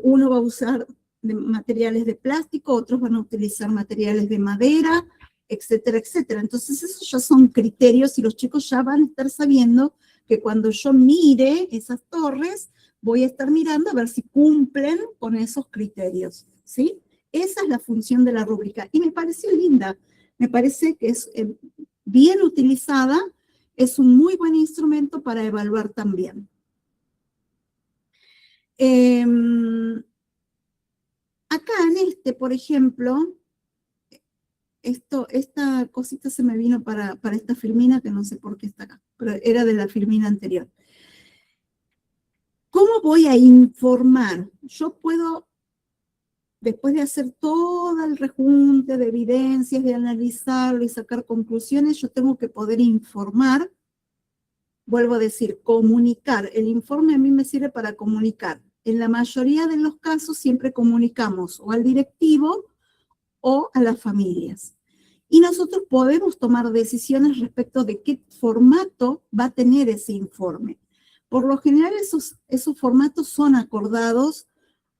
uno va a usar materiales de plástico, otros van a utilizar materiales de madera, etcétera, etcétera. Entonces esos ya son criterios y los chicos ya van a estar sabiendo que cuando yo mire esas torres, voy a estar mirando a ver si cumplen con esos criterios, ¿sí? Esa es la función de la rúbrica y me pareció linda, me parece que es bien utilizada, es un muy buen instrumento para evaluar también. Acá en por ejemplo, esta cosita se me vino para esta filmina, que no sé por qué está acá, pero era de la filmina anterior. ¿Cómo voy a informar? Yo puedo, después de hacer todo el rejunte de evidencias, de analizarlo y sacar conclusiones, yo tengo que poder informar. Vuelvo a decir, comunicar. El informe a mí me sirve para comunicar. En la mayoría de los casos siempre comunicamos o al directivo o a las familias. Y nosotros podemos tomar decisiones respecto de qué formato va a tener ese informe. Por lo general esos formatos son acordados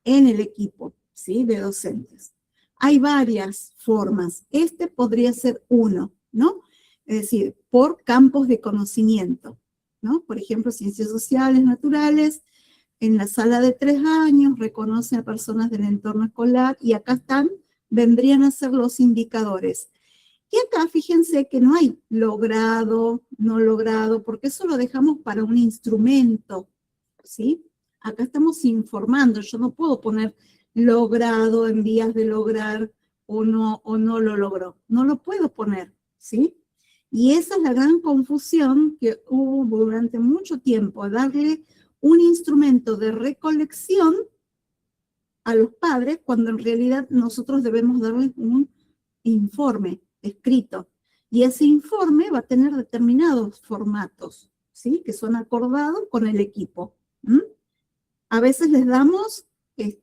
en el equipo, ¿sí? De docentes. Hay varias formas. Este podría ser uno, ¿no? Es decir, por campos de conocimiento, ¿no? Por ejemplo, ciencias sociales, naturales, en la sala de 3 años, reconoce a personas del entorno escolar y acá vendrían a ser los indicadores. Y acá fíjense que no hay logrado, no logrado, porque eso lo dejamos para un instrumento, ¿sí? Acá estamos informando, yo no puedo poner logrado en vías de lograr o no lo logró, no lo puedo poner, ¿sí? Y esa es la gran confusión que hubo durante mucho tiempo, darle un instrumento de recolección a los padres cuando en realidad nosotros debemos darles un informe escrito. Y ese informe va a tener determinados formatos, ¿sí? Que son acordados con el equipo. A veces les damos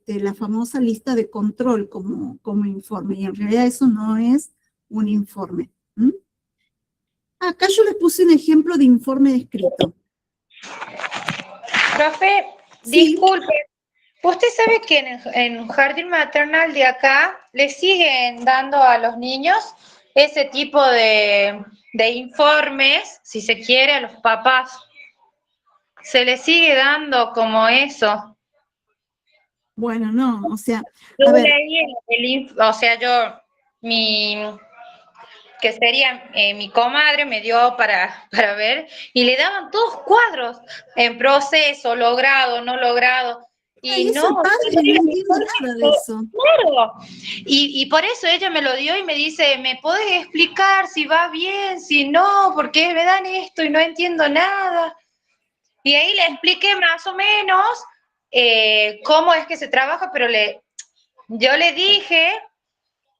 la famosa lista de control como informe, y en realidad eso no es un informe. Acá yo les puse un ejemplo de informe escrito. Profe, Sí. disculpe, ¿usted sabe que en un jardín maternal de acá le siguen dando a los niños ese tipo de informes, si se quiere, a los papás? Se les sigue dando como eso. Bueno, no, o sea, Yo a ver, leí que sería mi comadre, me dio para ver, y le daban todos cuadros, en proceso, logrado, no logrado, y eso el no, padre no entiende nada de eso. claro, y por eso ella me lo dio y me dice, ¿me podés explicar si va bien, si no? Porque me dan esto y no entiendo nada. Y ahí le expliqué más o menos cómo es que se trabaja, pero yo le dije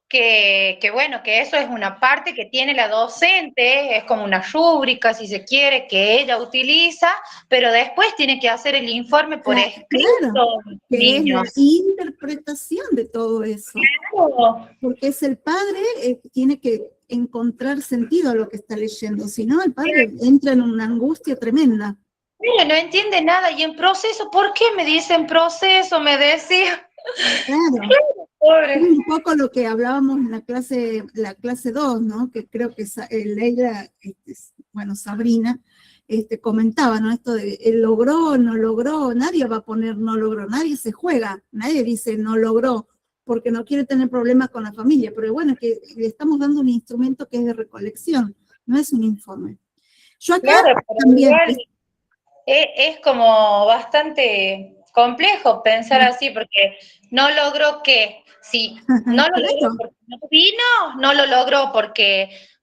que bueno, que eso es una parte que tiene la docente, es como una rúbrica, si se quiere, que ella utiliza, pero después tiene que hacer el informe por escrito, Claro, que es la niños. interpretación de todo eso. Claro. Porque es el padre que tiene que encontrar sentido a lo que está leyendo, si no el padre entra en una angustia tremenda. Mira, no entiende nada, y en proceso, ¿por qué me dicen proceso? Me decía. Claro. Pobre. Es un poco lo que hablábamos en la clase 2, ¿no? Que creo que Leila, bueno, Sabrina, comentaba, ¿no? Esto de logró, no logró, nadie va a poner no logró, nadie se juega, nadie dice no logró, porque no quiere tener problemas con la familia, pero bueno, es que le estamos dando un instrumento que es de recolección, no es un informe. Yo acá Claro, pero también... igual es como bastante complejo pensar así, porque no logró que, si no lo logró porque no vino, no lo logró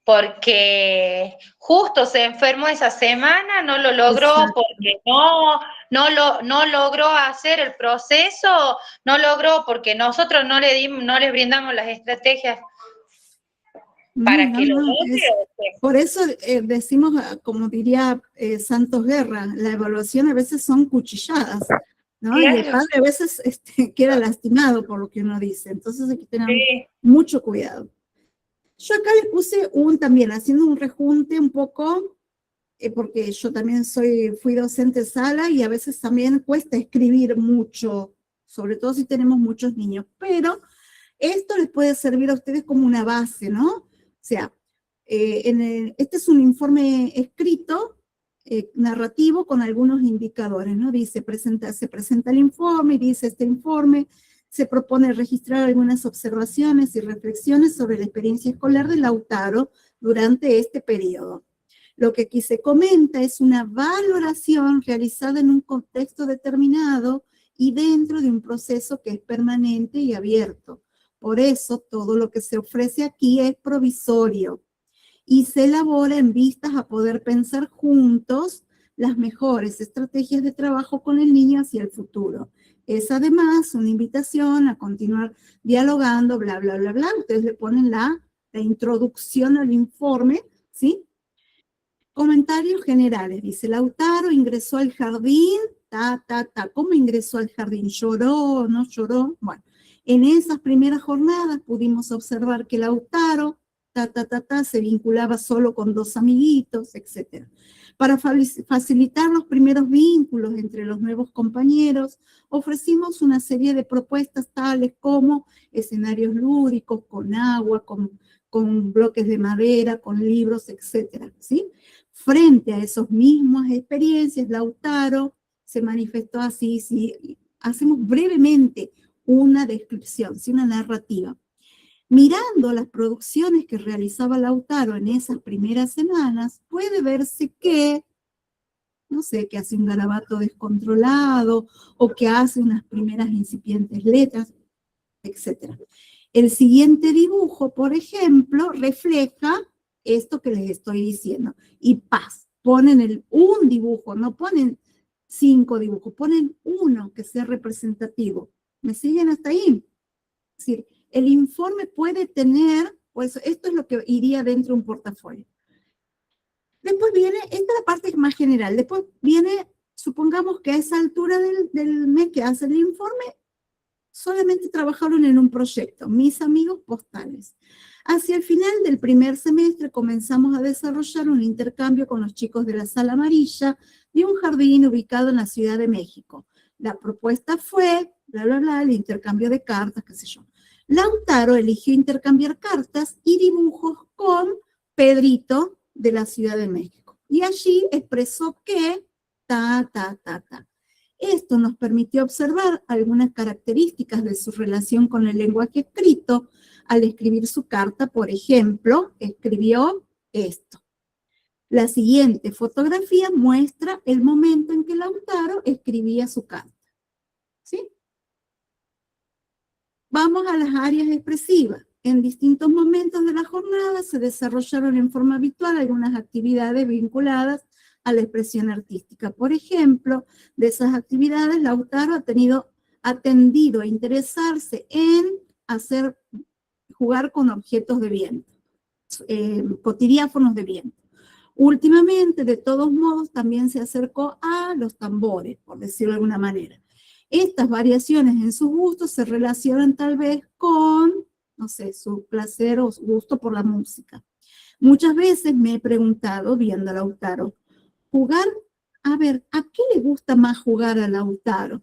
porque justo se enfermó esa semana, no lo logró. Exacto. Porque no logró hacer el proceso, no logró porque nosotros no les brindamos las estrategias para que lo logre. Por eso decimos, como diría Santos Guerra, la evaluación a veces son cuchilladas, ¿no? Claro. Y el padre a veces queda lastimado por lo que uno dice, entonces hay que tener mucho cuidado. Yo acá le puse también, haciendo un rejunte un poco, porque yo también fui docente sala y a veces también cuesta escribir mucho, sobre todo si tenemos muchos niños, pero esto les puede servir a ustedes como una base, ¿no? O sea, este es un informe escrito, narrativo, con algunos indicadores, ¿no? Dice, se presenta el informe, y dice este informe, se propone registrar algunas observaciones y reflexiones sobre la experiencia escolar de Lautaro durante este periodo. Lo que aquí se comenta es una valoración realizada en un contexto determinado y dentro de un proceso que es permanente y abierto. Por eso, todo lo que se ofrece aquí es provisorio y se elabora en vistas a poder pensar juntos las mejores estrategias de trabajo con el niño hacia el futuro. Es además una invitación a continuar dialogando, bla, bla, bla, bla. Ustedes le ponen la introducción al informe, ¿sí? Comentarios generales. Dice, Lautaro ingresó al jardín, ¿Cómo ingresó al jardín? ¿Lloró? ¿No lloró? Bueno. En esas primeras jornadas pudimos observar que Lautaro, se vinculaba solo con 2 amiguitos, etc. Para facilitar los primeros vínculos entre los nuevos compañeros, ofrecimos una serie de propuestas tales como escenarios lúdicos, con agua, con bloques de madera, con libros, etcétera, ¿sí? Frente a esas mismas experiencias, Lautaro se manifestó así, ¿sí? Hacemos brevemente una descripción, ¿sí? Una narrativa. Mirando las producciones que realizaba Lautaro en esas primeras semanas, puede verse que, no sé, que hace un garabato descontrolado o que hace unas primeras incipientes letras, etc. El siguiente dibujo, por ejemplo, refleja esto que les estoy diciendo. Y ponen un dibujo, no ponen 5 dibujos, ponen uno que sea representativo. ¿Me siguen hasta ahí? Es decir, el informe puede tener, pues esto es lo que iría dentro de un portafolio. Después viene, esta es la parte más general, después viene, supongamos que a esa altura del mes que hace el informe, solamente trabajaron en un proyecto, mis amigos postales. Hacia el final del primer semestre comenzamos a desarrollar un intercambio con los chicos de la Sala Amarilla de un jardín ubicado en la Ciudad de México. La propuesta fue, el intercambio de cartas, qué sé yo. Lautaro eligió intercambiar cartas y dibujos con Pedrito de la Ciudad de México. Y allí expresó que, Esto nos permitió observar algunas características de su relación con el lenguaje escrito. Al escribir su carta, por ejemplo, escribió esto. La siguiente fotografía muestra el momento en que Lautaro escribía su carta. ¿Sí? Vamos a las áreas expresivas. En distintos momentos de la jornada se desarrollaron en forma habitual algunas actividades vinculadas a la expresión artística. Por ejemplo, de esas actividades, Lautaro ha tendido a interesarse en jugar con objetos de viento, cotidiáfonos de viento. Últimamente, de todos modos, también se acercó a los tambores, por decirlo de alguna manera. Estas variaciones en sus gustos se relacionan tal vez con, no sé, su placer o su gusto por la música. Muchas veces me he preguntado, viendo a Lautaro, ¿a qué le gusta más jugar a Lautaro?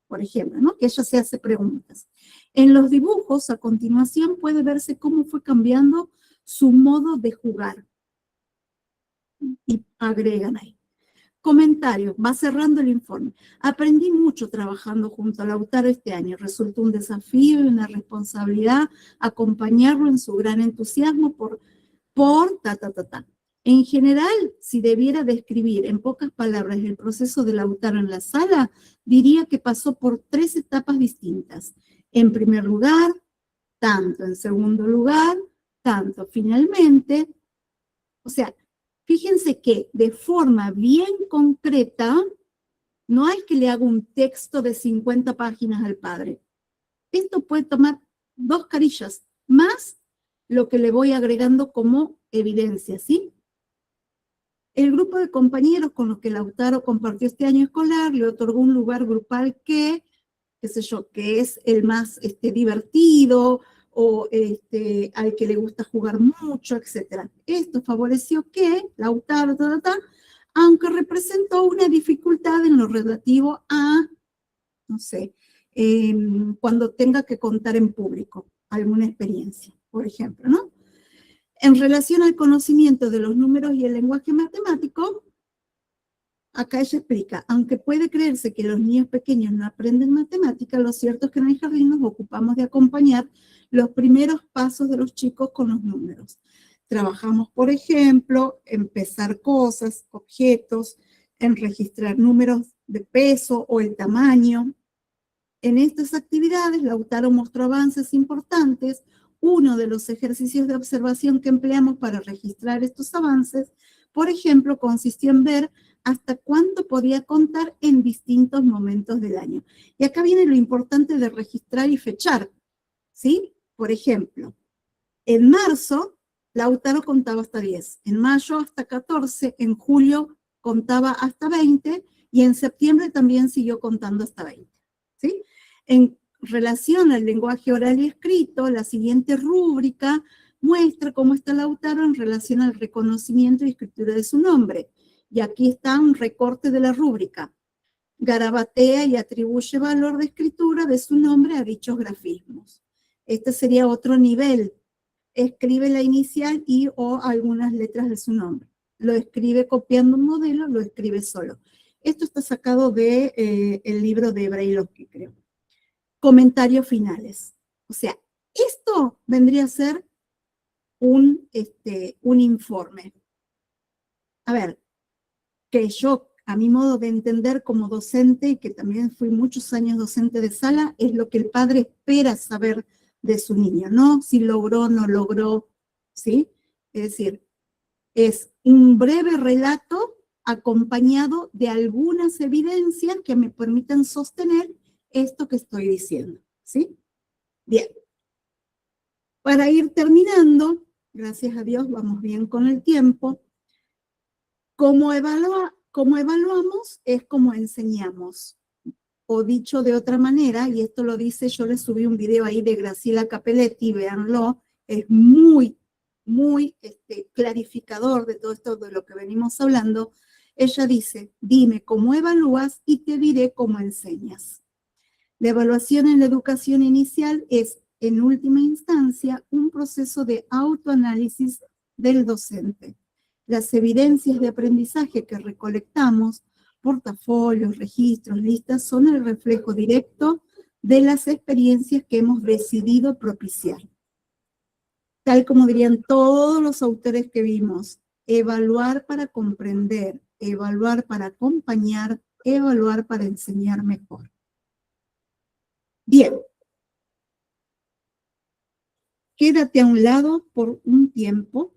Por ejemplo, ¿no? Que ella se hace preguntas. En los dibujos, a continuación, puede verse cómo fue cambiando su modo de jugar. Y agregan ahí. Comentario, va cerrando el informe. Aprendí mucho trabajando junto a Lautaro este año. Resultó un desafío y una responsabilidad acompañarlo en su gran entusiasmo por. En general, si debiera describir en pocas palabras el proceso de Lautaro en la sala, diría que pasó por 3 etapas distintas. En primer lugar, tanto. En segundo lugar, tanto. Finalmente, o sea, fíjense que de forma bien concreta, no es que le haga un texto de 50 páginas al padre. Esto puede tomar 2 carillas, más lo que le voy agregando como evidencia, ¿sí? El grupo de compañeros con los que Lautaro compartió este año escolar le otorgó un lugar grupal que es el más divertido, o al que le gusta jugar mucho, etc. Esto favoreció que Lautaro, aunque representó una dificultad en lo relativo a, no sé, cuando tenga que contar en público alguna experiencia, por ejemplo, ¿no? En relación al conocimiento de los números y el lenguaje matemático, acá ella explica, aunque puede creerse que los niños pequeños no aprenden matemática, lo cierto es que en el jardín nos ocupamos de acompañar los primeros pasos de los chicos con los números. Trabajamos, por ejemplo, en pesar cosas, objetos, en registrar números de peso o el tamaño. En estas actividades, Lautaro mostró avances importantes. Uno de los ejercicios de observación que empleamos para registrar estos avances, por ejemplo, consistió en ver hasta cuánto podía contar en distintos momentos del año. Y acá viene lo importante de registrar y fechar, ¿sí? Por ejemplo, en marzo, Lautaro contaba hasta 10, en mayo hasta 14, en julio contaba hasta 20, y en septiembre también siguió contando hasta 20, ¿sí? En relación al lenguaje oral y escrito, la siguiente rúbrica muestra cómo está Lautaro en relación al reconocimiento y escritura de su nombre. Y aquí está un recorte de la rúbrica. Garabatea y atribuye valor de escritura de su nombre a dichos grafismos. Este sería otro nivel. Escribe la inicial y o algunas letras de su nombre. Lo escribe copiando un modelo, lo escribe solo. Esto está sacado de el libro de Brailovsky, creo. Comentarios finales. O sea, esto vendría a ser un informe. A ver, que yo, a mi modo de entender como docente, y que también fui muchos años docente de sala, es lo que el padre espera saber de su niño, ¿no? Si logró, no logró, ¿sí? Es decir, es un breve relato acompañado de algunas evidencias que me permitan sostener esto que estoy diciendo, ¿sí? Bien. Para ir terminando, gracias a Dios vamos bien con el tiempo, ¿cómo evaluamos? Es como enseñamos. O dicho de otra manera, y esto lo dice, yo le subí un video ahí de Graciela Capelletti, véanlo, es muy clarificador de todo esto de lo que venimos hablando. Ella dice, dime cómo evalúas y te diré cómo enseñas. La evaluación en la educación inicial es, en última instancia, un proceso de autoanálisis del docente. Las evidencias de aprendizaje que recolectamos, portafolios, registros, listas, son el reflejo directo de las experiencias que hemos decidido propiciar. Tal como dirían todos los autores que vimos, evaluar para comprender, evaluar para acompañar, evaluar para enseñar mejor. Bien. Quédate a un lado por un tiempo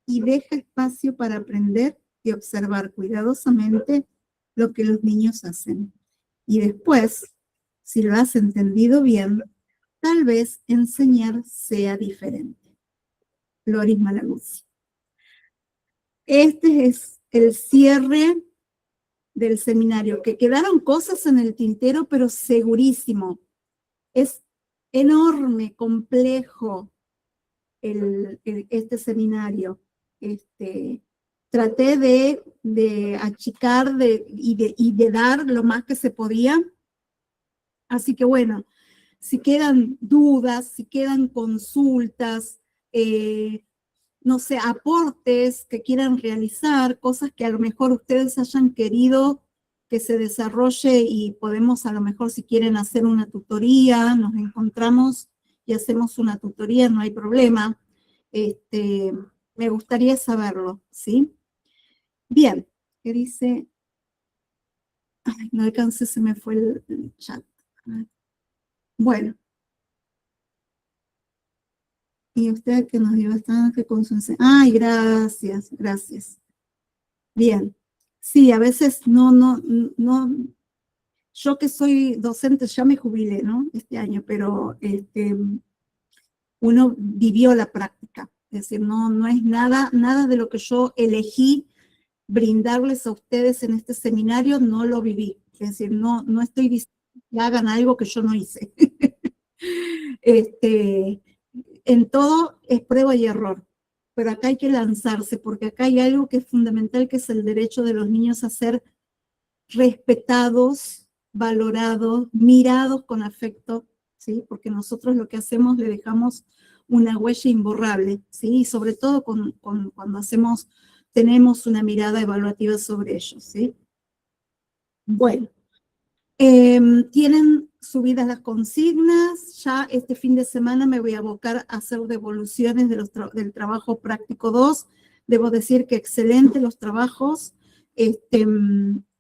y deja espacio para aprender y observar cuidadosamente lo que los niños hacen. Y después, si lo has entendido bien, tal vez enseñar sea diferente. Loris Malaguzzi. Este es el cierre del seminario, que quedaron cosas en el tintero, pero segurísimo. Es enorme, complejo este seminario. Traté de achicar y de dar lo más que se podía. Así que bueno, si quedan dudas, si quedan consultas, no sé, aportes que quieran realizar, cosas que a lo mejor ustedes hayan querido que se desarrolle y podemos a lo mejor si quieren hacer una tutoría, nos encontramos y hacemos una tutoría, no hay problema. Me gustaría saberlo, ¿sí? Bien, ¿qué dice? Ay, no alcancé, se me fue el chat. Bueno. Y usted que nos dio bastante con su enseñanza. Ay, gracias, gracias. Bien. Sí, a veces no. Yo que soy docente, ya me jubilé, ¿no? Este año, pero uno vivió la práctica. Es decir, no es nada de lo que yo elegí brindarles a ustedes en este seminario, no lo viví. Es decir, no estoy diciendo que hagan algo que yo no hice. En todo es prueba y error, pero acá hay que lanzarse, porque acá hay algo que es fundamental, que es el derecho de los niños a ser respetados, valorados, mirados con afecto, ¿sí? Porque nosotros lo que hacemos, le dejamos una huella imborrable, ¿sí? Y sobre todo cuando tenemos una mirada evaluativa sobre ellos, ¿sí? Bueno, tienen subidas las consignas. Ya este fin de semana me voy a abocar a hacer devoluciones del trabajo práctico 2. Debo decir que excelente los trabajos.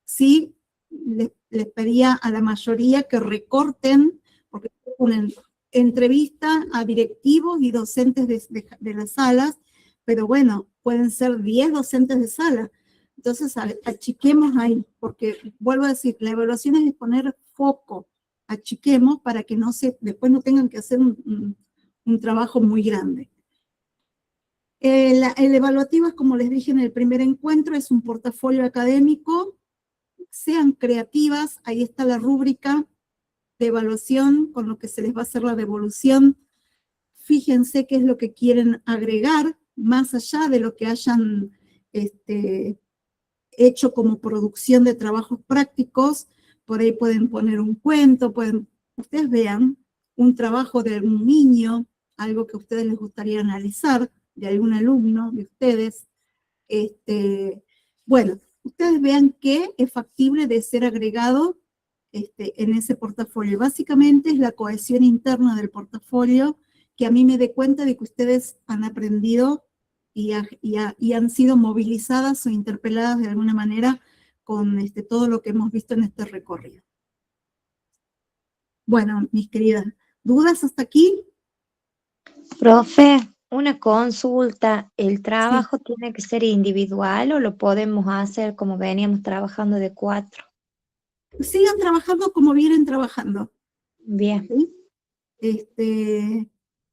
Sí, les pedía a la mayoría que recorten, porque ponen entrevista a directivos y docentes de las salas, pero bueno, pueden ser 10 docentes de sala. Entonces, achiquemos ahí, porque vuelvo a decir, la evaluación es de poner foco, achiquemos para que después no tengan que hacer un trabajo muy grande. El evaluativo es, como les dije en el primer encuentro, es un portafolio académico. Sean creativas, ahí está la rúbrica de evaluación con lo que se les va a hacer la devolución. Fíjense qué es lo que quieren agregar, más allá de lo que hayan hecho como producción de trabajos prácticos. Por ahí pueden poner un cuento, ustedes vean un trabajo de un niño, algo que a ustedes les gustaría analizar, de algún alumno de ustedes. Bueno, ustedes vean qué es factible de ser agregado en ese portafolio. Básicamente es la cohesión interna del portafolio, que a mí me dé cuenta de que ustedes han aprendido y han sido movilizadas o interpeladas de alguna manera con todo lo que hemos visto en este recorrido. Bueno, mis queridas, ¿dudas hasta aquí? Profe, una consulta. ¿El trabajo tiene que ser individual o lo podemos hacer como veníamos trabajando de 4? Sigan trabajando como vienen trabajando. Bien. ¿Sí?